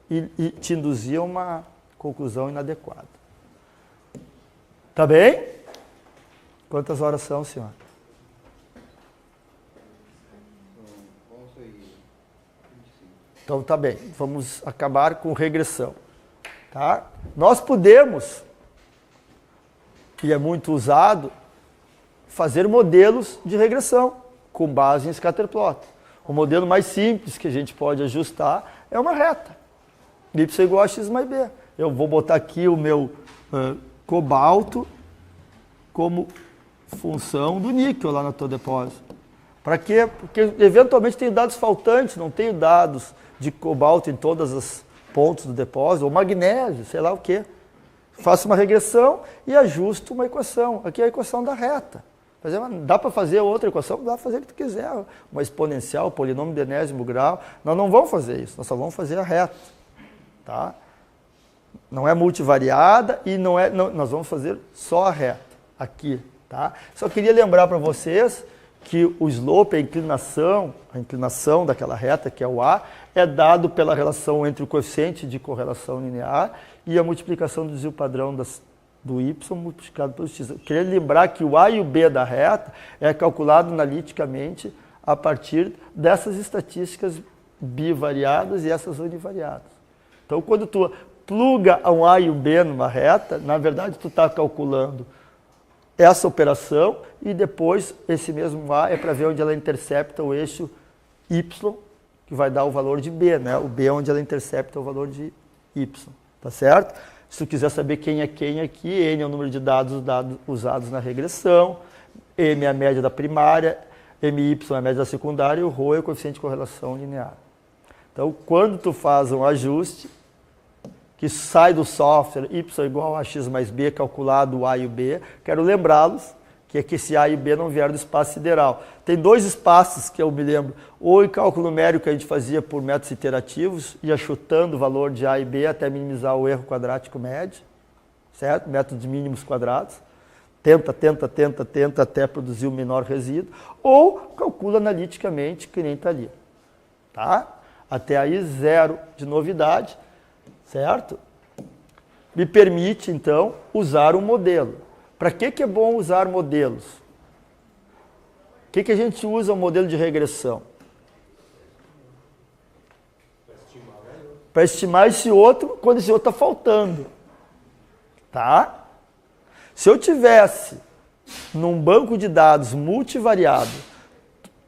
e te induzir a uma conclusão inadequada. Tá bem? Quantas horas são, senhor? 11h25. Então tá bem, vamos acabar com regressão. Tá? Nós podemos, e é muito usado, fazer modelos de regressão com base em scatterplot. O modelo mais simples que a gente pode ajustar é uma reta. Y igual a x mais b. Eu vou botar aqui o meu cobalto como função do níquel lá no teu depósito. Para quê? Porque eventualmente tenho dados faltantes, não tenho dados de cobalto em todos os pontos do depósito, ou magnésio, sei lá o quê. Faço uma regressão e ajusto uma equação. Aqui é a equação da reta. Dá para fazer outra equação? Dá para fazer o que tu quiser. Uma exponencial, polinômio de enésimo grau. Nós não vamos fazer isso, nós só vamos fazer a reta. Tá? Não é multivariada e nós vamos fazer só a reta. Aqui. Tá? Só queria lembrar para vocês que o slope, a inclinação daquela reta, que é o A, é dado pela relação entre o coeficiente de correlação linear e a multiplicação do desvio padrão do y multiplicado pelo x. Eu queria lembrar que o A e o B da reta é calculado analiticamente a partir dessas estatísticas bivariadas e essas univariadas. Então, quando tu pluga um A e um B numa reta, na verdade, tu está calculando essa operação e depois esse mesmo A é para ver onde ela intercepta o eixo y, que vai dar o valor de B, né? O B é onde ela intercepta o valor de y, tá certo? Se tu quiser saber quem é quem aqui, N é o número de dados usados na regressão, M é a média da primária, MY é a média da secundária e o ρ é o coeficiente de correlação linear. Então, quando tu faz um ajuste, que sai do software y igual a x mais b, calculado o A e o B, quero lembrá-los que esse A e B não vieram do espaço sideral. Tem dois espaços que eu me lembro, ou em cálculo numérico que a gente fazia por métodos iterativos, ia chutando o valor de A e B até minimizar o erro quadrático médio, certo? Método de mínimos quadrados. Tenta até produzir o menor resíduo, ou calcula analiticamente, que nem está ali. Tá? Até aí, zero de novidade. Certo? Me permite, então, usar um modelo. Para que é bom usar modelos? O que a gente usa o modelo de regressão? Para estimar esse outro, quando esse outro está faltando. Tá? Se eu tivesse, num banco de dados multivariado,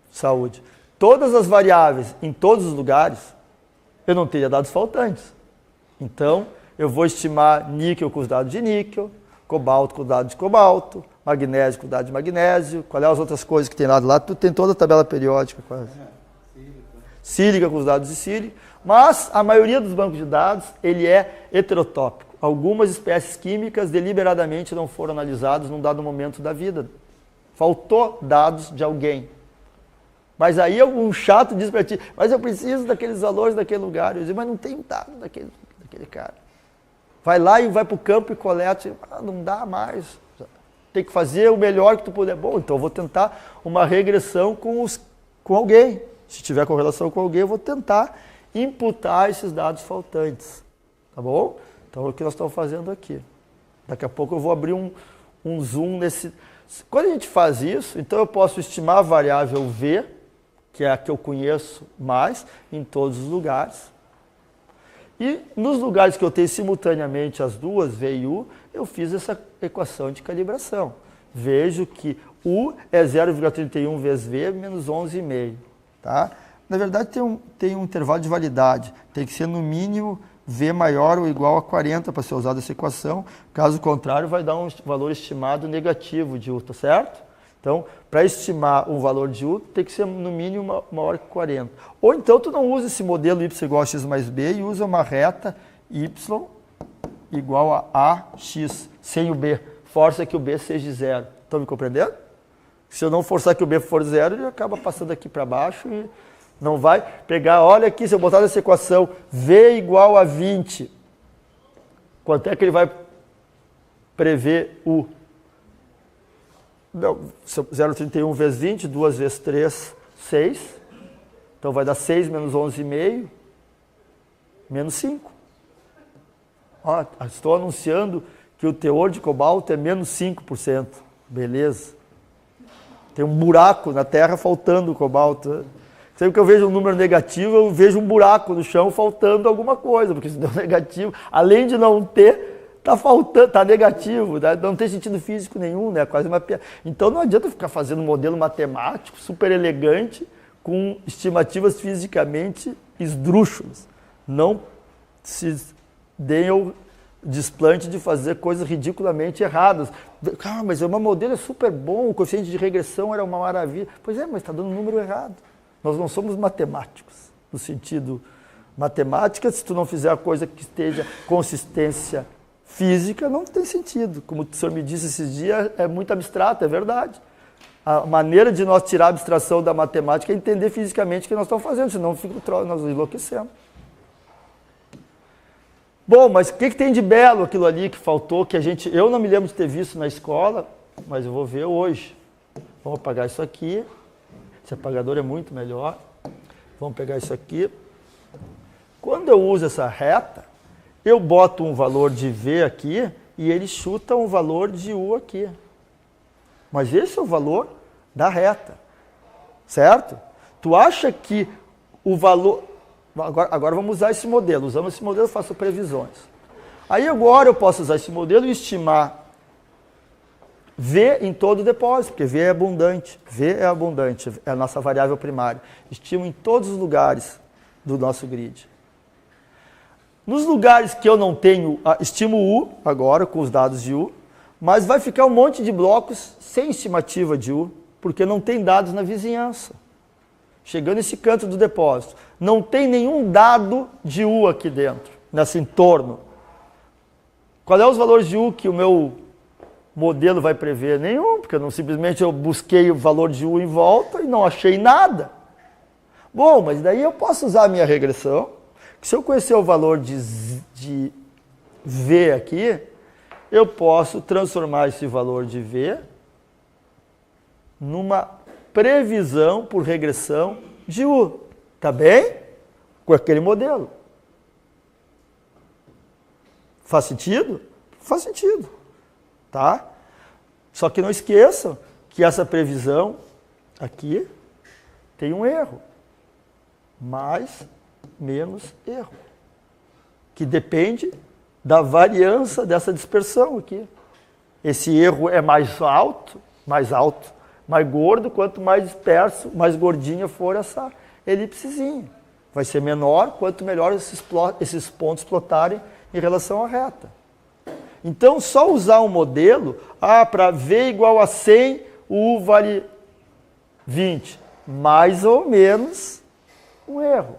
saúde, todas as variáveis em todos os lugares, eu não teria dados faltantes. Então, eu vou estimar níquel com os dados de níquel, cobalto com os dados de cobalto, magnésio com os dados de magnésio, qual é as outras coisas que tem lá? Tu tem toda a tabela periódica quase. Sílica com os dados de sílica, mas a maioria dos bancos de dados, ele é heterotópico. Algumas espécies químicas deliberadamente não foram analisadas num dado momento da vida. Faltou dados de alguém. Mas aí um chato diz para ti, mas eu preciso daqueles valores daquele lugar. Eu digo, mas não tem dado daquele cara. Vai lá e vai para o campo e coleta. Não dá mais. Tem que fazer o melhor que tu puder. Bom, então eu vou tentar uma regressão com alguém. Se tiver correlação com alguém, eu vou tentar imputar esses dados faltantes. Tá bom? Então é o que nós estamos fazendo aqui. Daqui a pouco eu vou abrir um zoom nesse... Quando a gente faz isso, então eu posso estimar a variável V, que é a que eu conheço mais, em todos os lugares. E nos lugares que eu tenho simultaneamente as duas, V e U, eu fiz essa equação de calibração. Vejo que U é 0,31 vezes V menos 11,5. Tá? Na verdade, tem um intervalo de validade. Tem que ser no mínimo V maior ou igual a 40 para ser usada essa equação. Caso contrário, vai dar um valor estimado negativo de U, tá certo? Então, para estimar um valor de U, tem que ser no mínimo maior que 40. Ou então, tu não usa esse modelo y igual a x mais b e usa uma reta y igual a ax, sem o b. Força que o b seja zero. Estão me compreendendo? Se eu não forçar que o b for zero, ele acaba passando aqui para baixo Não vai pegar, olha aqui, se eu botar nessa equação, V igual a 20, quanto é que ele vai prever U? 0,31 vezes 20, 2 vezes 3, 6. Então vai dar 6 menos 11,5, menos 5. Ó, estou anunciando que o teor de cobalto é menos 5%. Beleza. Tem um buraco na Terra faltando cobalto. Sempre que eu vejo um número negativo, eu vejo um buraco no chão faltando alguma coisa, porque se deu negativo, além de não ter, está faltando, está negativo, né? Não tem sentido físico nenhum, né? Quase uma piada. Então não adianta ficar fazendo um modelo matemático super elegante com estimativas fisicamente esdrúxulas. Não se deem o desplante de fazer coisas ridiculamente erradas. Ah, mas o meu modelo é super bom, o coeficiente de regressão era uma maravilha. Pois é, mas está dando um número errado. Nós não somos matemáticos, no sentido matemática, se tu não fizer a coisa que esteja consistência física, não tem sentido. Como o senhor me disse esses dias, é muito abstrato, é verdade. A maneira de nós tirar a abstração da matemática é entender fisicamente o que nós estamos fazendo, senão nós enlouquecemos. Bom, mas o que tem de belo aquilo ali que faltou, que eu não me lembro de ter visto na escola, mas eu vou ver hoje. Vamos apagar isso aqui. Esse apagador é muito melhor. Vamos pegar isso aqui. Quando eu uso essa reta, eu boto um valor de V aqui e ele chuta um valor de U aqui. Mas esse é o valor da reta, certo? Tu acha que o valor... Agora vamos usar esse modelo. Usando esse modelo, eu faço previsões. Aí agora eu posso usar esse modelo e estimar V em todo o depósito, porque V é abundante. V é abundante, é a nossa variável primária. Estimo em todos os lugares do nosso grid. Nos lugares que eu não tenho, estimo U agora com os dados de U, mas vai ficar um monte de blocos sem estimativa de U, porque não tem dados na vizinhança. Chegando nesse canto do depósito, não tem nenhum dado de U aqui dentro, nesse entorno. Qual é os valores de U que o meu modelo vai prever? Nenhum, porque simplesmente eu busquei o valor de U em volta e não achei nada. Bom, mas daí eu posso usar a minha regressão, que se eu conhecer o valor de V aqui, eu posso transformar esse valor de V numa previsão por regressão de U. Tá bem? Com aquele modelo. Faz sentido? Faz sentido. Tá? Só que não esqueçam que essa previsão aqui tem um erro. Mais, menos erro. Que depende da variância dessa dispersão aqui. Esse erro é mais alto, mais gordo, quanto mais disperso, mais gordinha for essa elipsezinha. Vai ser menor, quanto melhor esses pontos plotarem em relação à reta. Então, só usar um modelo, para V igual a 100, U vale 20. Mais ou menos um erro.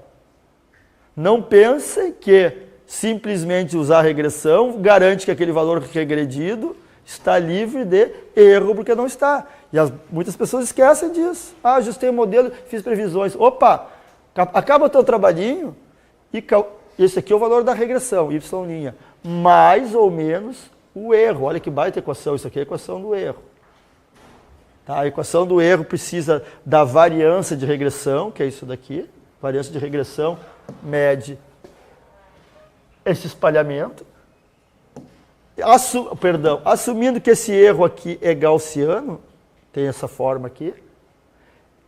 Não pensem que simplesmente usar a regressão garante que aquele valor regredido está livre de erro, porque não está. E muitas pessoas esquecem disso. Ajustei o modelo, fiz previsões. Opa, acaba o teu trabalhinho e esse aqui é o valor da regressão, y', mais ou menos o erro. Olha que baita equação, isso aqui é a equação do erro. Tá? A equação do erro precisa da variância de regressão, que é isso daqui. Variância de regressão mede esse espalhamento. Assumindo que esse erro aqui é gaussiano, tem essa forma aqui,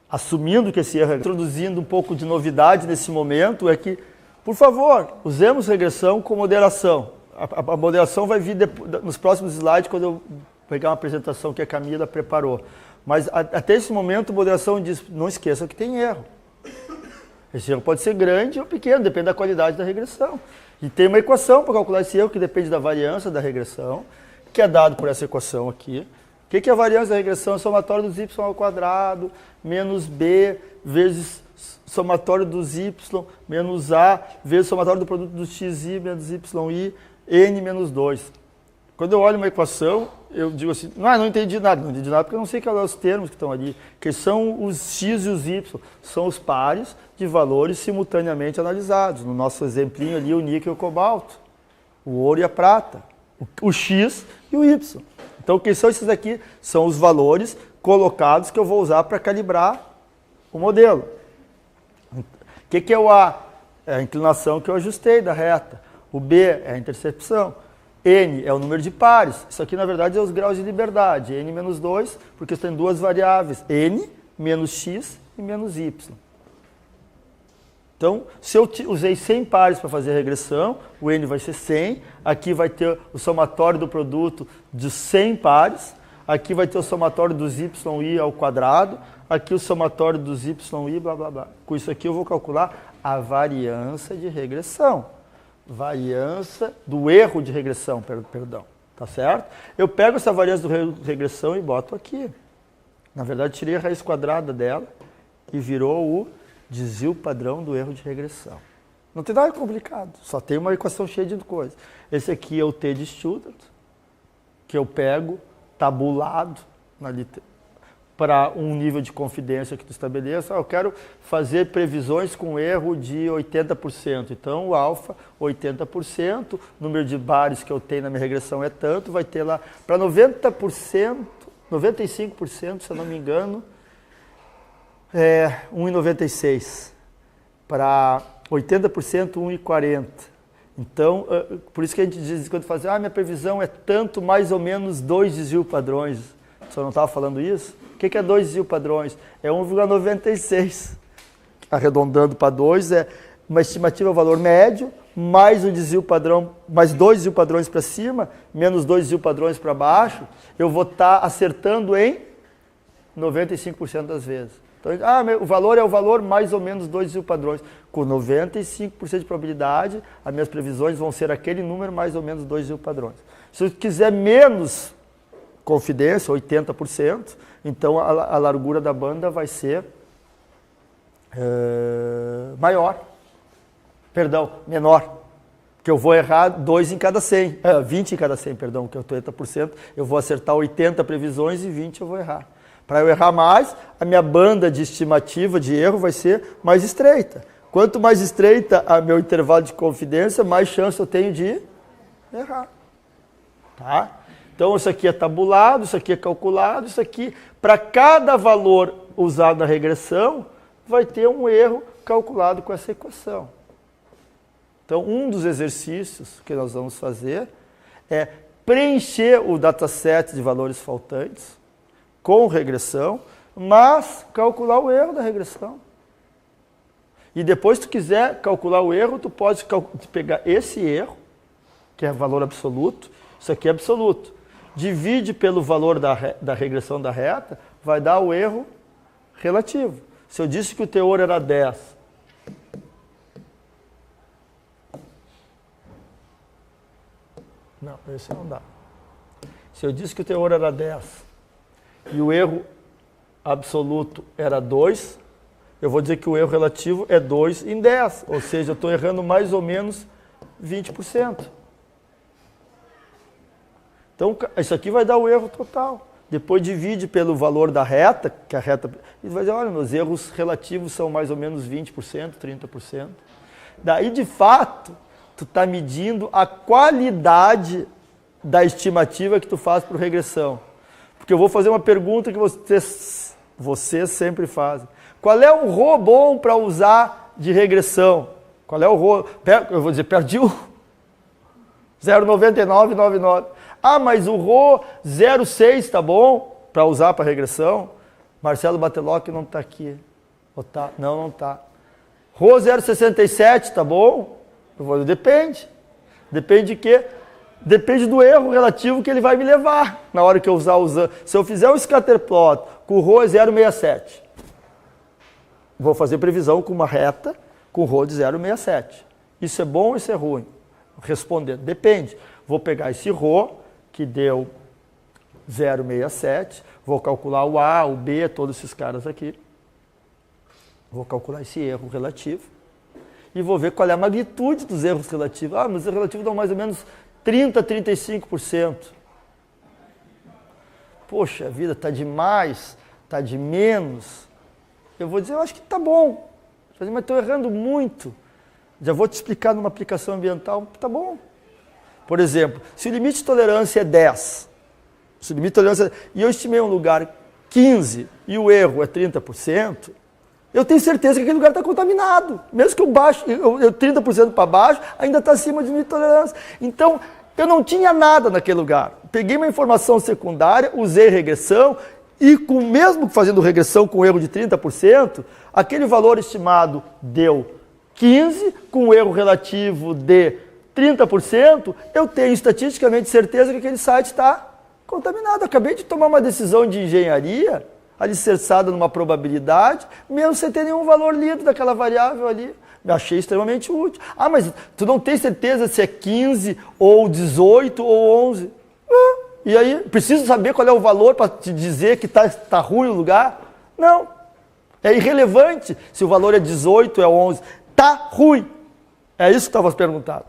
assumindo que esse erro é introduzindo um pouco de novidade nesse momento, é que, por favor, usemos regressão com moderação. A moderação vai vir nos próximos slides, quando eu pegar uma apresentação que a Camila preparou. Mas até esse momento, moderação diz, não esqueça que tem erro. Esse erro pode ser grande ou pequeno, depende da qualidade da regressão. E tem uma equação para calcular esse erro, que depende da variância da regressão, que é dado por essa equação aqui. O que é a variância da regressão? É o somatório dos y² menos b vezes somatório dos y menos a vezes somatório do produto dos xi menos yi, n menos 2. Quando eu olho uma equação, eu digo assim, não entendi nada. Não entendi nada porque eu não sei quais são os termos que estão ali, que são os x e os y, são os pares de valores simultaneamente analisados. No nosso exemplinho ali, o níquel e o cobalto, o ouro e a prata, o x e o y. Então, quem são esses aqui? São os valores colocados que eu vou usar para calibrar o modelo. O que é o A? É a inclinação que eu ajustei da reta. O B é a intercepção. N é o número de pares. Isso aqui, na verdade, é os graus de liberdade. N menos 2, porque tem duas variáveis. N menos x e menos y. Então, se eu usei 100 pares para fazer a regressão, o N vai ser 100. Aqui vai ter o somatório do produto de 100 pares. Aqui vai ter o somatório dos yi ao quadrado. Aqui o somatório dos yi, blá, blá, blá. Com isso aqui eu vou calcular a variância de regressão. Variância do erro de regressão, perdão. Tá certo? Eu pego essa variância do erro de regressão e boto aqui. Na verdade, tirei a raiz quadrada dela e virou o desvio padrão do erro de regressão. Não tem nada complicado, só tem uma equação cheia de coisas. Esse aqui é o T de Student, que eu pego tabulado para um nível de confidência que tu estabeleça. Eu quero fazer previsões com erro de 80%. Então, o alfa, 80%, o número de bares que eu tenho na minha regressão é tanto, vai ter lá para 90%, 95%, se eu não me engano, 1,96. Para 80%, 1,40. Então, por isso que a gente diz, quando faz, minha previsão é tanto, mais ou menos 2 desvio padrões. O senhor não estava falando isso? O que é 2 desvio padrões? É 1,96. Arredondando para 2, é uma estimativa ao valor médio, mais um desvio padrão, mais 2 desvio padrões para cima, menos 2 desvio padrões para baixo, eu vou estar acertando em 95% das vezes. Então, o valor é o valor mais ou menos 2 desvio padrões. Com 95% de probabilidade, as minhas previsões vão ser aquele número mais ou menos 2 desvio padrões. Se eu quiser menos confidência, 80%, então a largura da banda vai ser menor. Porque eu vou errar 2 em cada 100, 20 em cada 100, perdão, que é 80%, eu vou acertar 80 previsões e 20 eu vou errar. Para eu errar mais, a minha banda de estimativa de erro vai ser mais estreita. Quanto mais estreita o meu intervalo de confidência, mais chance eu tenho de errar. Tá? Então, isso aqui é tabulado, isso aqui é calculado, isso aqui, para cada valor usado na regressão, vai ter um erro calculado com essa equação. Então, um dos exercícios que nós vamos fazer é preencher o dataset de valores faltantes com regressão, mas calcular o erro da regressão. E depois, se tu quiser calcular o erro, tu pode pegar esse erro, que é valor absoluto, isso aqui é absoluto, divide pelo valor da regressão da reta, vai dar o erro relativo. Se eu disse que o teor era 10, não, esse não dá. Se eu disse que o teor era 10 e o erro absoluto era 2, eu vou dizer que o erro relativo é 2 em 10, ou seja, eu estou errando mais ou menos 20%. Então, isso aqui vai dar o erro total. Depois divide pelo valor da reta, que a reta... E vai dizer, olha, meus erros relativos são mais ou menos 20%, 30%. Daí, de fato, tu está medindo a qualidade da estimativa que tu faz por regressão. Porque eu vou fazer uma pergunta que vocês sempre fazem. Qual é o rho bom para usar de regressão? Qual é o rho? Eu vou dizer, perdi o 0,9999. Mas o rho 0,6 está bom para usar para regressão? Marcelo Batelocchi não está aqui. Ou tá? Não está. Rho 0,67 está bom? Eu vou dizer, depende. Depende de quê? Depende do erro relativo que ele vai me levar na hora que eu usar. Se eu fizer um scatterplot com o rho 0,67, vou fazer previsão com uma reta com rho de 0,67. Isso é bom ou isso é ruim? Respondendo, depende. Vou pegar esse rho, que deu 0,67, vou calcular o A, o B, todos esses caras aqui. Vou calcular esse erro relativo e vou ver qual é a magnitude dos erros relativos. Mas os erros relativos dão mais ou menos 30%, 35%. Poxa vida, está demais, está de menos. Eu vou dizer, eu acho que está bom. Mas estou errando muito. Já vou te explicar numa aplicação ambiental, está bom. Por exemplo, se o limite de tolerância é 10, se o limite de tolerância, e eu estimei um lugar 15 e o erro é 30%, eu tenho certeza que aquele lugar está contaminado. Mesmo que eu baixo, eu 30% para baixo, ainda está acima do limite de tolerância. Então, eu não tinha nada naquele lugar. Peguei uma informação secundária, usei regressão, e mesmo fazendo regressão com erro de 30%, aquele valor estimado deu 15%, com erro relativo de 30%, eu tenho estatisticamente certeza que aquele site está contaminado. Acabei de tomar uma decisão de engenharia, alicerçada numa probabilidade, mesmo sem ter nenhum valor lido daquela variável ali. Me achei extremamente útil. Ah, mas tu não tem certeza se é 15, ou 18, ou 11. E aí, preciso saber qual é o valor para te dizer que tá ruim o lugar? Não. É irrelevante se o valor é 18, é 11. Tá ruim. É isso que estava perguntado.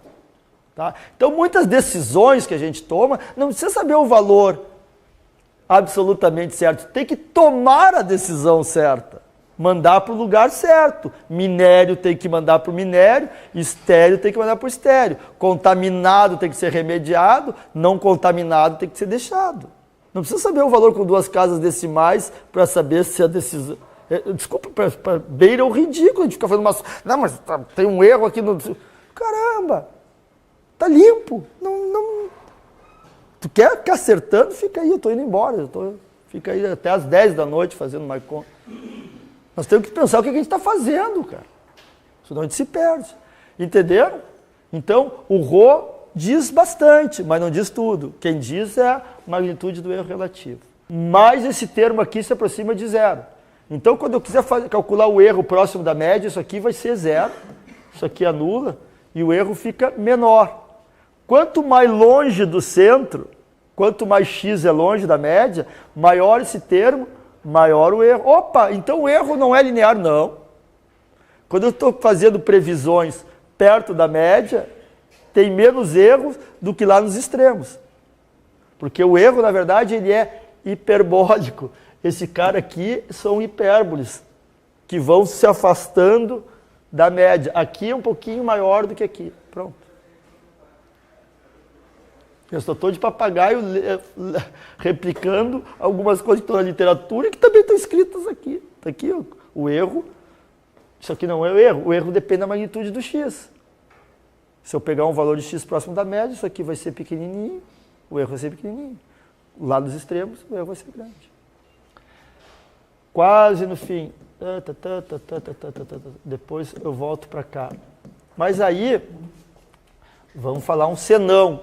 Tá? Então, muitas decisões que a gente toma, não precisa saber o valor absolutamente certo. Tem que tomar a decisão certa. Mandar para o lugar certo. Minério tem que mandar para o minério, estéreo tem que mandar para o estéreo. Contaminado tem que ser remediado, não contaminado tem que ser deixado. Não precisa saber o valor com 2 casas decimais para saber se a decisão... Desculpa, beira o ridículo, a gente fica fazendo umas... Não, mas tem um erro aqui no... Caramba! Tá limpo. Não... Tu quer ficar acertando? Fica aí, eu estou indo embora. Fica aí até às 10 da noite fazendo mais conta. Nós temos que pensar o que a gente está fazendo, cara. Senão a gente se perde. Entenderam? Então, o Rho diz bastante, mas não diz tudo. Quem diz é a magnitude do erro relativo. Mas esse termo aqui se aproxima de 0. Então, quando eu quiser calcular o erro próximo da média, isso aqui vai ser 0. Isso aqui anula e o erro fica menor. Quanto mais longe do centro, quanto mais x é longe da média, maior esse termo, maior o erro. Opa, então o erro não é linear, não. Quando eu estou fazendo previsões perto da média, tem menos erros do que lá nos extremos. Porque o erro, na verdade, ele é hiperbólico. Esse cara aqui são hipérboles, que vão se afastando da média. Aqui é um pouquinho maior do que aqui. Pronto. Eu só estou de papagaio replicando algumas coisas que estão na literatura e que também estão escritas aqui. Está aqui o erro. Isso aqui não é o erro. O erro depende da magnitude do x. Se eu pegar um valor de x próximo da média, isso aqui vai ser pequenininho, o erro vai ser pequenininho. Lá dos extremos, o erro vai ser grande. Quase no fim. Depois eu volto para cá. Mas aí, vamos falar um senão,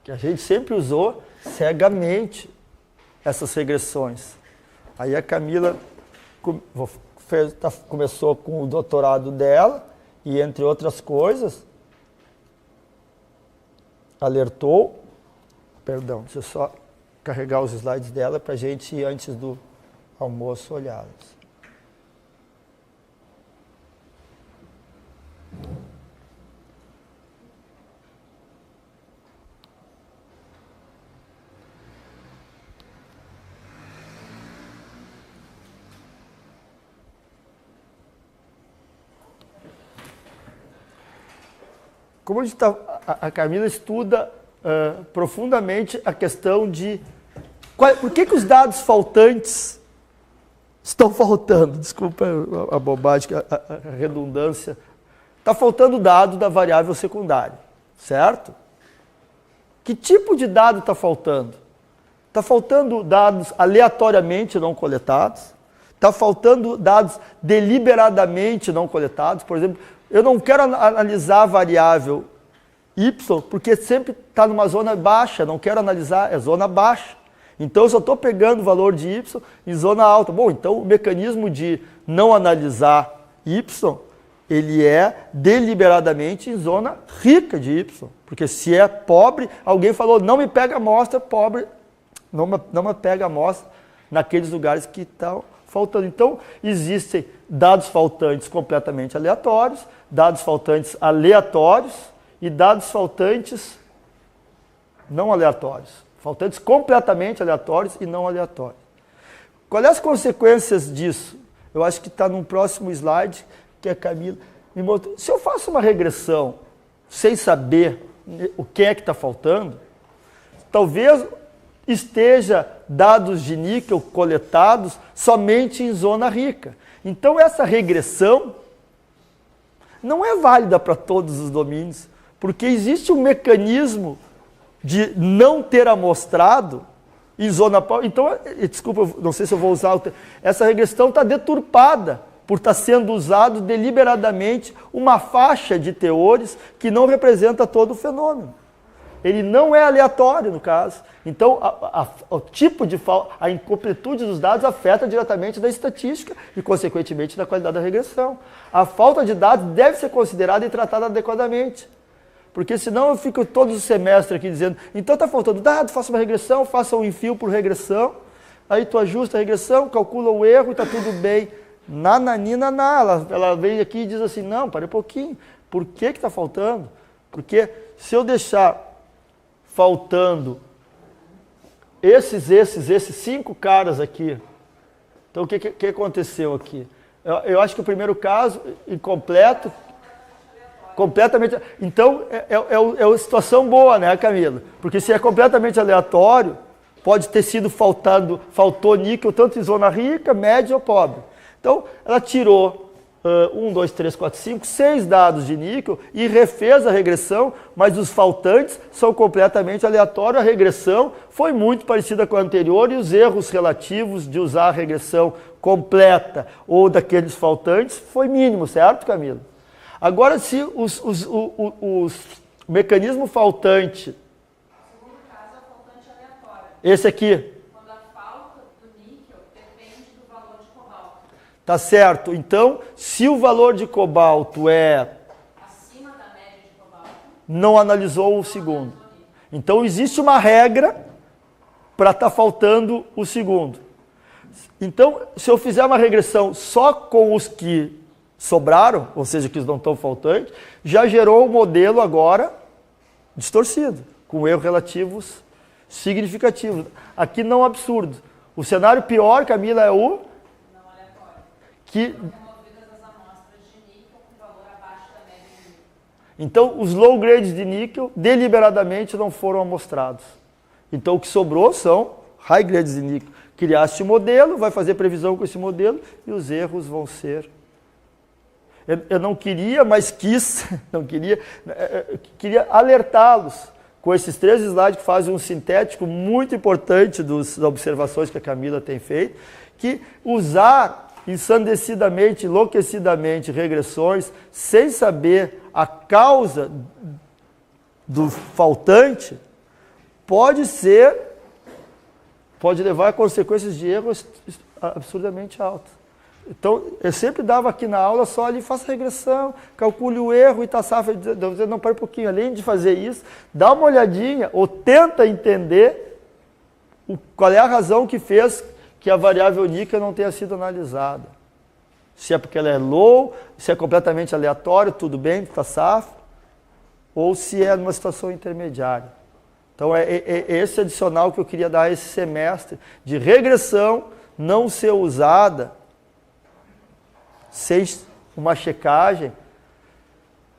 que a gente sempre usou cegamente essas regressões. Aí a Camila começou com o doutorado dela e, entre outras coisas, alertou, perdão, deixa eu só carregar os slides dela para a gente, antes do almoço, olhá-los. Como a Camila estuda profundamente a questão de por que os dados faltantes estão faltando. Desculpa a bobagem, a redundância. Está faltando dado da variável secundária, certo? Que tipo de dado está faltando? Está faltando dados aleatoriamente não coletados? Está faltando dados deliberadamente não coletados? Por exemplo, eu não quero analisar a variável y, porque sempre está numa zona baixa, não quero analisar, é zona baixa. Então, eu só estou pegando o valor de y em zona alta. Bom, então o mecanismo de não analisar y, ele é deliberadamente em zona rica de y. Porque se é pobre, alguém falou, não me pega amostra pobre, não me pega amostra naqueles lugares que estão faltando. Então, existem dados faltantes completamente aleatórios, dados faltantes aleatórios e dados faltantes não aleatórios. Faltantes completamente aleatórios e não aleatórios. Quais as consequências disso? Eu acho que está num próximo slide, que a Camila me mostrou. Se eu faço uma regressão sem saber o que é que está faltando, talvez esteja dados de níquel coletados somente em zona rica. Então essa regressão não é válida para todos os domínios, porque existe um mecanismo de não ter amostrado em zona... Então, desculpa, não sei se eu vou usar o termo. Essa regressão está deturpada por estar sendo usado deliberadamente uma faixa de teores que não representa todo o fenômeno. Ele não é aleatório, no caso. Então, o tipo de a incompletude dos dados afeta diretamente da estatística e, consequentemente, da qualidade da regressão. A falta de dados deve ser considerada e tratada adequadamente. Porque senão eu fico todos os semestres aqui dizendo, então está faltando dado, faça uma regressão, faça um enfio por regressão, aí tu ajusta a regressão, calcula o erro e está tudo bem. Nananina, ela vem aqui e diz assim, não, para um pouquinho, por que está faltando? Porque se eu deixar faltando esses 5 caras aqui, então o que aconteceu aqui? Eu acho que o primeiro caso, incompleto, completamente... Então, é uma situação boa, né, Camila? Porque se é completamente aleatório, pode ter sido faltou níquel tanto em zona rica, média ou pobre. Então, ela tirou 1, 2, 3, 4, 5, 6 dados de níquel e refez a regressão, mas os faltantes são completamente aleatórios. A regressão foi muito parecida com a anterior e os erros relativos de usar a regressão completa ou daqueles faltantes foi mínimo, certo, Camila? Agora, se o mecanismo faltante... O segundo caso é o faltante aleatório. Esse aqui. Quando a falta do níquel depende do valor de cobalto. Tá certo. Então, se o valor de cobalto é... acima da média de cobalto. Não analisou o segundo. Então, existe uma regra para estar faltando o segundo. Então, se eu fizer uma regressão só com os que sobraram, ou seja, que não estão faltantes, já gerou um modelo agora distorcido, com erros relativos significativos. Aqui não absurdo. O cenário pior, Camila, é o... Não aleatório. Que... removidas as amostras de níquel com valor abaixo da média de níquel. Então, os low grades de níquel deliberadamente não foram amostrados. Então, o que sobrou são high grades de níquel. Criaste o modelo, vai fazer previsão com esse modelo e os erros vão ser... Eu não queria, mas queria alertá-los com esses 3 slides que fazem um sintético muito importante das observações que a Camila tem feito, que usar ensandecidamente, enlouquecidamente regressões sem saber a causa do faltante pode levar a consequências de erros absurdamente altas. Então, eu sempre dava aqui na aula só ali, faça regressão, calcule o erro e está safra. Não, para um pouquinho, além de fazer isso, dá uma olhadinha ou tenta entender qual é a razão que fez que a variável níquel não tenha sido analisada. Se é porque ela é low, se é completamente aleatório, tudo bem, está safra, ou se é numa situação intermediária. Então, é esse adicional que eu queria dar esse semestre, de regressão não ser usada sem uma checagem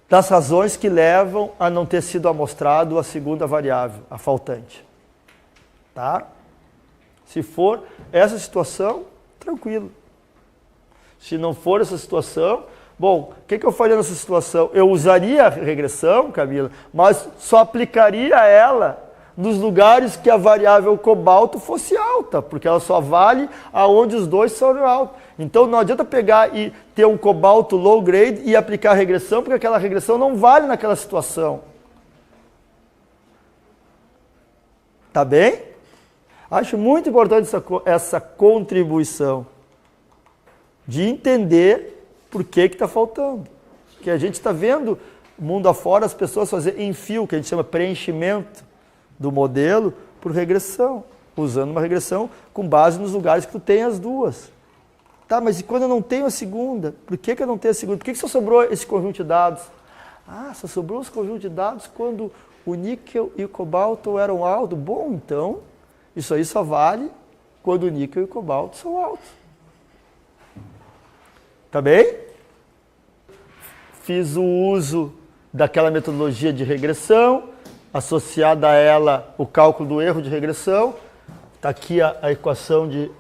das razões que levam a não ter sido amostrado a segunda variável, a faltante. Tá? Se for essa situação, tranquilo. Se não for essa situação, bom, o que eu faria nessa situação? Eu usaria a regressão, Camila, mas só aplicaria ela nos lugares que a variável cobalto fosse alta, porque ela só vale aonde os dois são altos. Então não adianta pegar e ter um cobalto low grade e aplicar a regressão, porque aquela regressão não vale naquela situação. Tá bem? Acho muito importante essa contribuição de entender por que está faltando. Porque a gente está vendo mundo afora as pessoas fazerem enfio, que a gente chama preenchimento do modelo por regressão, usando uma regressão com base nos lugares que tu tem as duas. Tá, mas e quando eu não tenho a segunda? Por que eu não tenho a segunda? Por que só sobrou esse conjunto de dados? Ah, só sobrou os conjuntos de dados quando o níquel e o cobalto eram altos. Bom, então, isso aí só vale quando o níquel e o cobalto são altos. Tá bem? Fiz o uso daquela metodologia de regressão, associada a ela o cálculo do erro de regressão. Está aqui a equação de...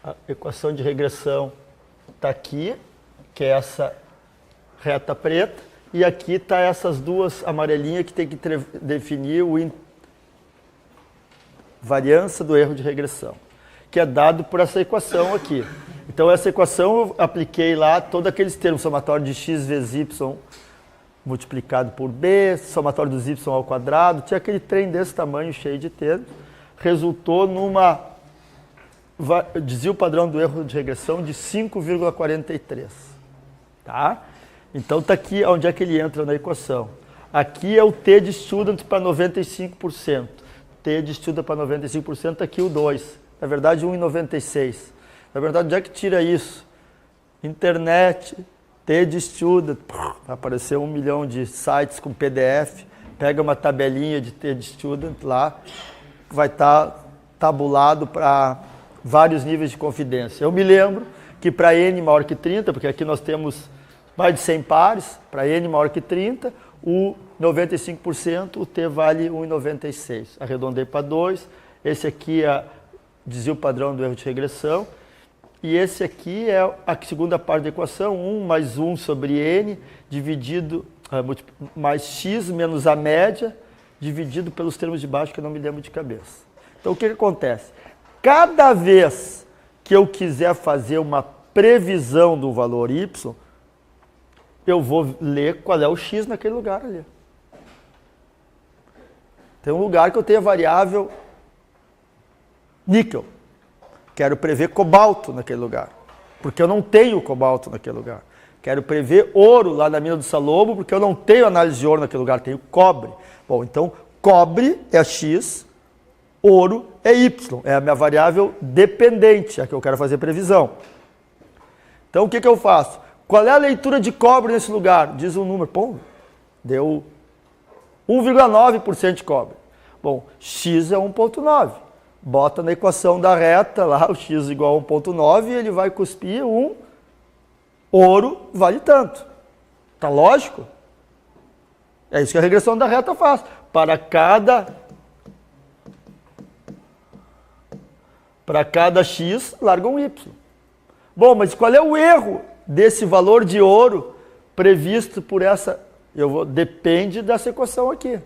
A equação de regressão está aqui, que é essa reta preta, e aqui está essas duas amarelinhas que tem que definir o variância do erro de regressão, que é dado por essa equação aqui. Então essa equação eu apliquei lá todos aqueles termos, somatório de x vezes y multiplicado por b, somatório dos y ao quadrado, tinha aquele trem desse tamanho cheio de termos, resultou numa desvio padrão do erro de regressão de 5,43. Tá? Então está aqui onde é que ele entra na equação. Aqui é o t de student para 95%. T de student para 95%, está aqui o 2. Na verdade, 1,96. Na verdade, onde é que tira isso? Internet, T de student, vai aparecer 1 milhão de sites com PDF, pega uma tabelinha de T de student lá, vai estar tabulado para vários níveis de confidência. Eu me lembro que para n maior que 30, porque aqui nós temos mais de 100 pares, para n maior que 30, o 95%, o t vale 1,96. Arredondei para 2. Esse aqui é desvio padrão do erro de regressão. E esse aqui é a segunda parte da equação, 1 mais 1 sobre n, dividido, mais x menos a média, dividido pelos termos de baixo, que eu não me lembro de cabeça. Então, o que acontece? Cada vez que eu quiser fazer uma previsão do valor y, eu vou ler qual é o x naquele lugar ali. Tem um lugar que eu tenho a variável níquel. Quero prever cobalto naquele lugar, porque eu não tenho cobalto naquele lugar. Quero prever ouro lá na mina do Salobo, porque eu não tenho análise de ouro naquele lugar, tenho cobre. Bom, então cobre é x, ouro é y, é a minha variável dependente, a que eu quero fazer previsão. Então o que eu faço? Qual é a leitura de cobre nesse lugar? Diz um número, pô, deu 1,9% de cobre. Bom, x é 1,9. Bota na equação da reta lá, o x igual a 1,9, e ele vai cuspir ouro vale tanto. Tá lógico? É isso que a regressão da reta faz. Para cada x, larga um y. Bom, mas qual é o erro desse valor de ouro previsto por essa... Depende dessa equação aqui.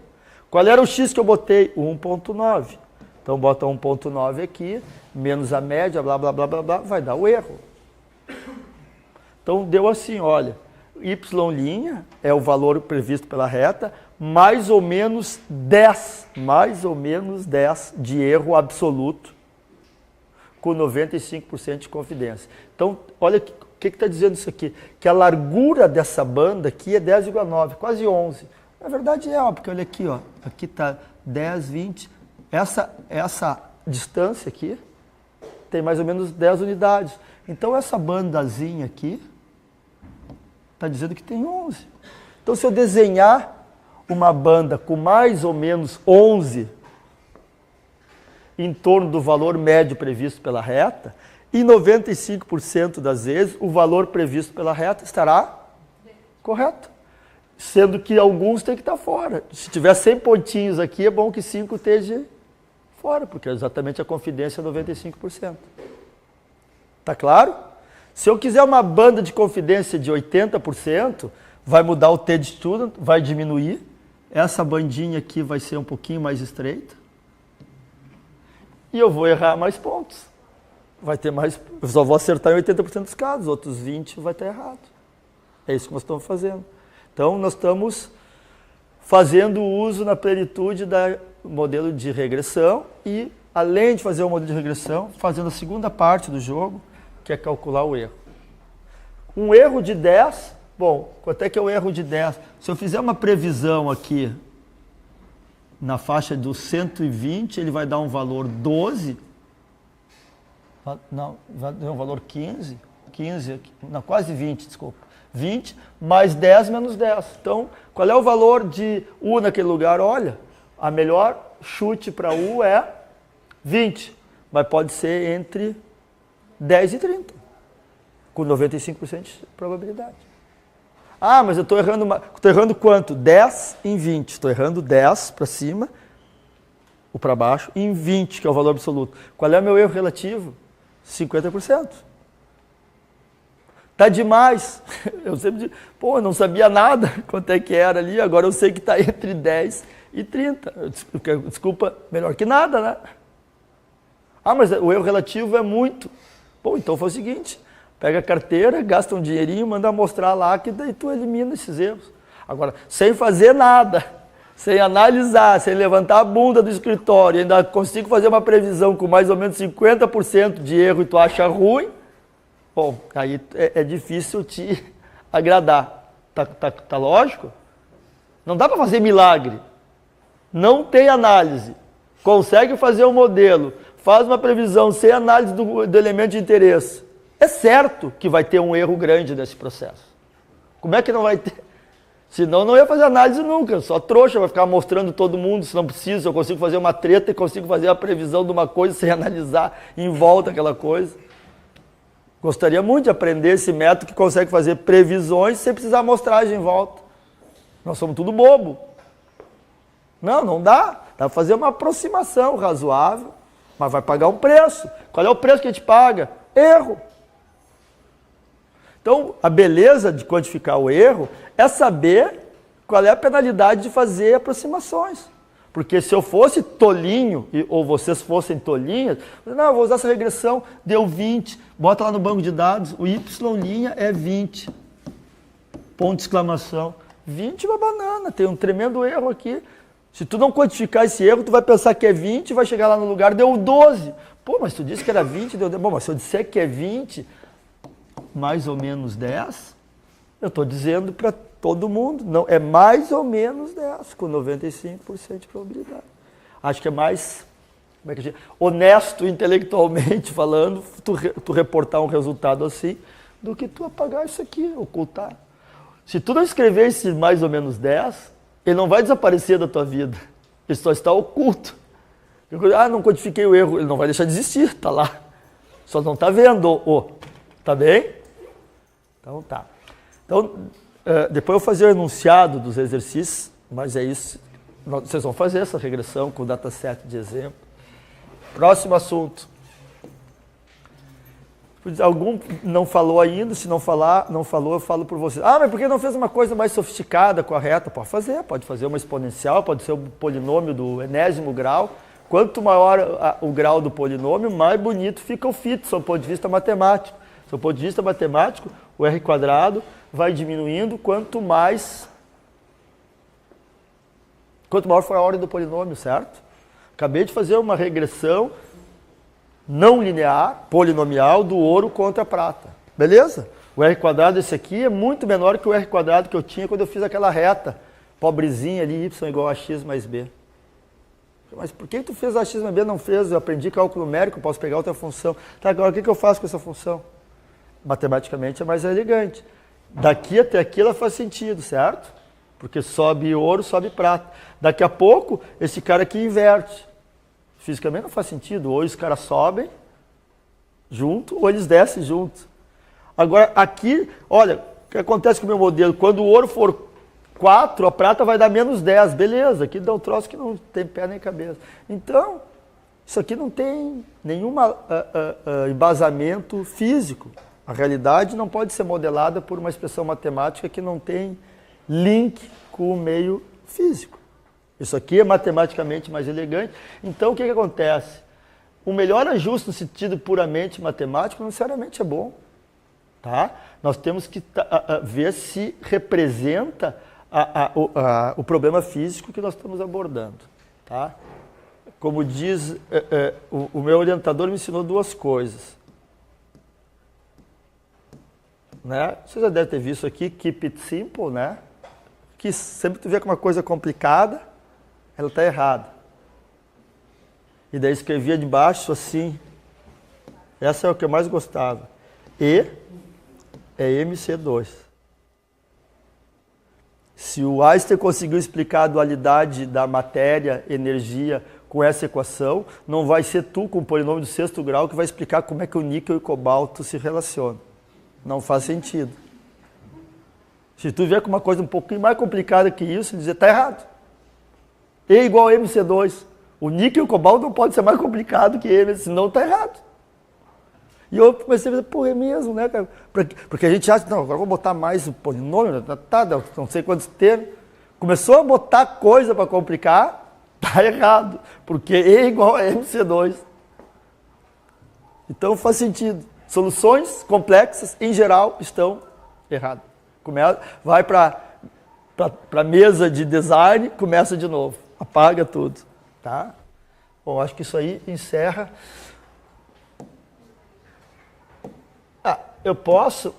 Qual era o x que eu botei? 1,9. Então, bota 1,9 aqui, menos a média, blá, blá, blá, blá, blá, vai dar o erro. Então, deu assim, olha, y' é o valor previsto pela reta, mais ou menos 10 de erro absoluto, com 95% de confidência. Então, olha o que está dizendo isso aqui, que a largura dessa banda aqui é 10,9, quase 11. Na verdade é, porque olha aqui, ó, aqui está 10, 20... Essa distância aqui tem mais ou menos 10 unidades. Então, essa bandazinha aqui está dizendo que tem 11. Então, se eu desenhar uma banda com mais ou menos 11 em torno do valor médio previsto pela reta, e 95% das vezes o valor previsto pela reta estará correto. Sendo que alguns têm que estar fora. Se tiver 100 pontinhos aqui, é bom que 5 esteja fora, porque é exatamente a confidência é 95%. Tá claro? Se eu quiser uma banda de confidência de 80%, vai mudar o T de student, vai diminuir. Essa bandinha aqui vai ser um pouquinho mais estreita. E eu vou errar mais pontos. Vai ter mais, eu só vou acertar em 80% dos casos, outros 20% vai estar errado. É isso que nós estamos fazendo. Então, nós estamos fazendo uso na plenitude do modelo de regressão e, além de fazer o modelo de regressão, fazendo a segunda parte do jogo, que é calcular o erro. Um erro de 10, bom, quanto é que é o erro de 10? Se eu fizer uma previsão aqui na faixa dos 120, ele vai dar um valor 12. Não, deu um valor 15, não, quase 20, desculpa. 20 mais 10 menos 10. Então, qual é o valor de U naquele lugar? Olha, a melhor chute para U é 20, mas pode ser entre 10 e 30, com 95% de probabilidade. Ah, mas eu estou errando quanto? 10 em 20. Estou errando 10 para cima, ou para baixo, em 20, que é o valor absoluto. Qual é o meu erro relativo? 50%. Tá demais. Eu sempre digo, eu não sabia nada quanto é que era ali, agora eu sei que está entre 10 e 30. Desculpa, melhor que nada, né? Ah, mas o erro relativo é muito. Bom, então foi o seguinte, pega a carteira, gasta um dinheirinho, manda mostrar lá, que daí tu elimina esses erros. Agora, sem fazer nada, sem analisar, sem levantar a bunda do escritório, ainda consigo fazer uma previsão com mais ou menos 50% de erro e tu acha ruim, bom, aí é difícil te agradar. Tá lógico? Não dá para fazer milagre. Não tem análise. Consegue fazer um modelo, faz uma previsão sem análise do elemento de interesse. É certo que vai ter um erro grande nesse processo. Como é que não vai ter? Senão não ia fazer análise nunca, só trouxa, vai ficar mostrando todo mundo, se não precisa, eu consigo fazer uma treta e consigo fazer a previsão de uma coisa sem analisar em volta aquela coisa. Gostaria muito de aprender esse método que consegue fazer previsões sem precisar amostragem em volta. Nós somos tudo bobo. Não dá. Dá para fazer uma aproximação razoável, mas vai pagar um preço. Qual é o preço que a gente paga? Erro. Então, a beleza de quantificar o erro é saber qual é a penalidade de fazer aproximações. Porque se eu fosse tolinho, ou vocês fossem tolinhas, não, eu vou usar essa regressão, deu 20, bota lá no banco de dados, o Y' é 20. Ponto de exclamação. 20 é uma banana, tem um tremendo erro aqui. Se tu não quantificar esse erro, tu vai pensar que é 20, vai chegar lá no lugar, deu 12. Pô, mas tu disse que era 20, deu... Bom, mas se eu disser que é 20, mais ou menos 10, eu estou dizendo para todo mundo, não, é mais ou menos 10, com 95% de probabilidade. Acho que é mais, como é que honesto intelectualmente falando, tu reportar um resultado assim, do que tu apagar isso aqui, ocultar. Se tu não escrever esse mais ou menos 10, ele não vai desaparecer da tua vida, ele só está oculto. Não codifiquei o erro, ele não vai deixar de existir, está lá. Só não está vendo, tá bem? Então tá. Então, depois eu vou fazer o enunciado dos exercícios, mas é isso. Vocês vão fazer essa regressão com o dataset de exemplo. Próximo assunto. Algum não falou ainda, se não falou, eu falo por vocês. Ah, mas por que não fez uma coisa mais sofisticada com a reta? Pode fazer uma exponencial, pode ser o polinômio do enésimo grau. Quanto maior o grau do polinômio, mais bonito fica o fito, do ponto de vista matemático. Do ponto de vista matemático, o R² vai diminuindo quanto maior for a ordem do polinômio, certo? Acabei de fazer uma regressão não linear, polinomial, do ouro contra a prata. Beleza? O R², esse aqui, é muito menor que o R² que eu tinha quando eu fiz aquela reta pobrezinha ali, y igual a x mais b. Mas por que tu fez a x mais b? Não fez, eu aprendi cálculo numérico, posso pegar outra função. Tá, agora o que eu faço com essa função? Matematicamente é mais elegante. Daqui até aqui ela faz sentido, certo? Porque sobe ouro, sobe prata. Daqui a pouco, esse cara aqui inverte. Fisicamente não faz sentido. Ou os caras sobem junto, ou eles descem junto. Agora, aqui, olha, o que acontece com o meu modelo? Quando o ouro for 4, a prata vai dar menos 10. Beleza, aqui dá um troço que não tem pé nem cabeça. Então, isso aqui não tem nenhum embasamento físico. A realidade não pode ser modelada por uma expressão matemática que não tem link com o meio físico. Isso aqui é matematicamente mais elegante. Então, o que acontece? O melhor ajuste no sentido puramente matemático não necessariamente é bom. Tá? Nós temos que ver se representa o problema físico que nós estamos abordando. Tá? Como diz, o meu orientador me ensinou duas coisas. Né? Você já deve ter visto aqui, keep it simple, né? Que sempre tu vê com uma coisa complicada, ela está errada. E daí escrevia debaixo assim, Essa é o que eu mais gostava. E é MC2. Se o Einstein conseguiu explicar a dualidade da matéria, energia, com essa equação, não vai ser tu, com o polinômio do sexto grau, que vai explicar como é que o níquel e o cobalto se relacionam. Não faz sentido. Se tu vier com uma coisa um pouquinho mais complicada que isso, dizer, tá errado. E igual a MC2. O níquel e o cobalto não pode ser mais complicado que M, senão tá errado. E eu comecei a dizer, pô, é mesmo, né, cara? Porque a gente acha, não, agora vou botar mais o polinômio, tá, não sei quantos termos. Começou a botar coisa para complicar, tá errado. Porque E igual a MC2. Então faz sentido. Soluções complexas, em geral, estão erradas. Vai para a mesa de design, começa de novo. Apaga tudo. Tá? Bom, acho que isso aí encerra. Eu posso...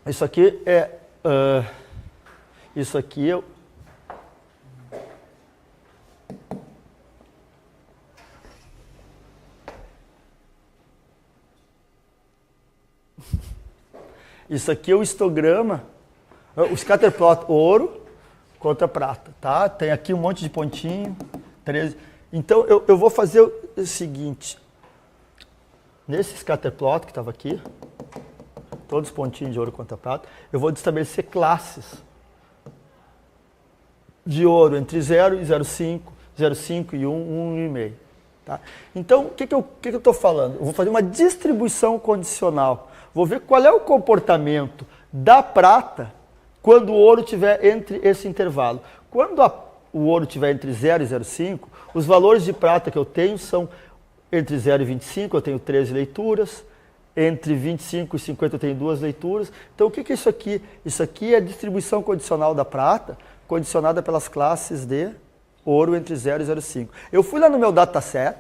Isso aqui é... isso aqui eu... Isso aqui é o histograma, o scatterplot ouro contra prata, tá? Tem aqui um monte de pontinho, 13. Então eu vou fazer o seguinte, nesse scatterplot que estava aqui, todos os pontinhos de ouro contra prata, eu vou estabelecer classes de ouro entre 0 e 0,5, 0,5 e 1, 1,5. Tá? Então, o que eu estou falando? Eu vou fazer uma distribuição condicional. Vou ver qual é o comportamento da prata quando o ouro estiver entre esse intervalo. Quando o ouro estiver entre 0 e 0,5, os valores de prata que eu tenho são entre 0 e 25, eu tenho 13 leituras, entre 25 e 50 eu tenho 2 leituras. Então o que é isso aqui? Isso aqui é a distribuição condicional da prata, condicionada pelas classes de ouro entre 0 e 0,5. Eu fui lá no meu dataset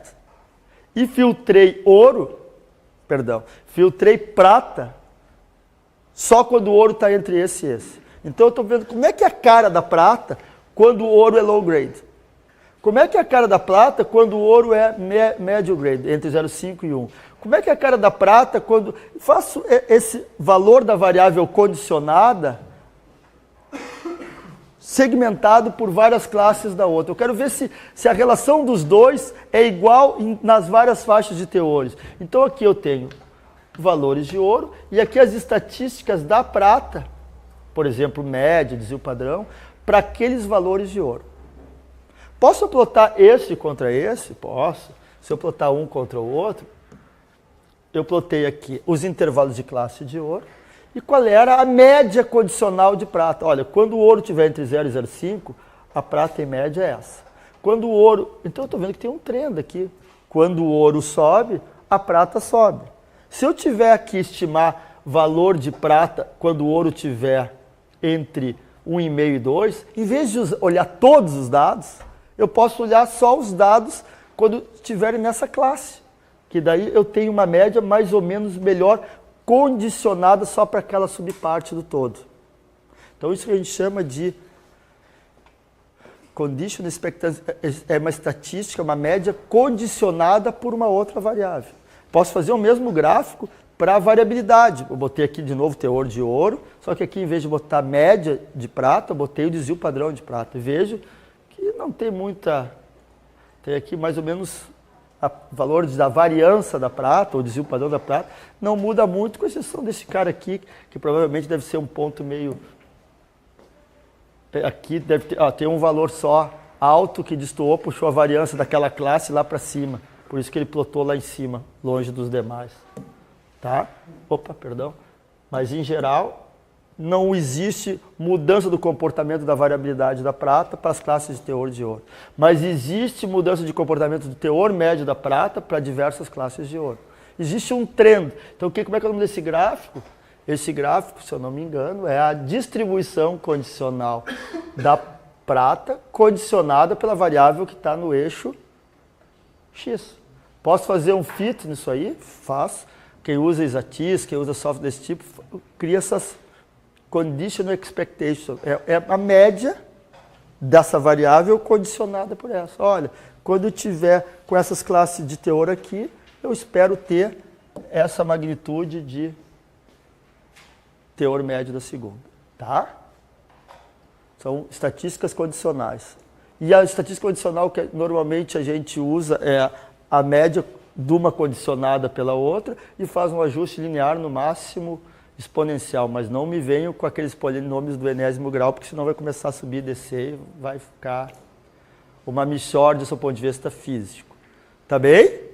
e filtrei filtrei prata só quando o ouro está entre esse e esse. Então eu estou vendo como é que é a cara da prata quando o ouro é low grade. Como é que é a cara da prata quando o ouro é médio grade, entre 0,5 e 1. Como é que é a cara da prata quando... Faço esse valor da variável condicionada segmentado por várias classes da outra. Eu quero ver se a relação dos dois é igual nas várias faixas de teores. Então aqui eu tenho valores de ouro e aqui as estatísticas da prata, por exemplo, média, desvio padrão, para aqueles valores de ouro. Posso plotar esse contra esse? Posso. Se eu plotar um contra o outro, eu plotei aqui os intervalos de classe de ouro. E qual era a média condicional de prata? Olha, quando o ouro estiver entre 0 e 0,5, a prata em média é essa. Quando o ouro... Então eu estou vendo que tem um trend aqui. Quando o ouro sobe, a prata sobe. Se eu tiver aqui estimar valor de prata quando o ouro estiver entre 1,5 e 2, em vez de olhar todos os dados, eu posso olhar só os dados quando estiverem nessa classe. Que daí eu tenho uma média mais ou menos melhor, condicionada só para aquela subparte do todo. Então isso que a gente chama de condition expectancy, é uma estatística, uma média condicionada por uma outra variável. Posso fazer o mesmo gráfico para a variabilidade. Eu botei aqui de novo teor de ouro, só que aqui em vez de botar média de prata, eu botei o desvio padrão de prata. E vejo que não tem muita... Tem aqui mais ou menos... valor da variância da prata, ou desvio padrão da prata, não muda muito, com exceção desse cara aqui, que provavelmente deve ser um ponto meio... Aqui deve ter, tem um valor só alto que destoou, puxou a variância daquela classe lá para cima. Por isso que ele plotou lá em cima, longe dos demais. Tá? Opa, perdão. Mas em geral, não existe mudança do comportamento da variabilidade da prata para as classes de teor de ouro. Mas existe mudança de comportamento do teor médio da prata para diversas classes de ouro. Existe um trend. Então, como é que é o nome desse gráfico? Esse gráfico, se eu não me engano, é a distribuição condicional da prata condicionada pela variável que está no eixo X. Posso fazer um fit nisso aí? Faço. Quem usa Exatis, quem usa software desse tipo, cria essas conditional expectation. É a média dessa variável condicionada por essa. Olha, quando eu tiver com essas classes de teor aqui, eu espero ter essa magnitude de teor médio da segunda, tá? São estatísticas condicionais. E a estatística condicional que normalmente a gente usa é a média de uma condicionada pela outra e faz um ajuste linear no máximo exponencial, mas não me venham com aqueles polinômios do enésimo grau, porque senão vai começar a subir e descer e vai ficar uma mixórdia do seu ponto de vista físico. Tá bem?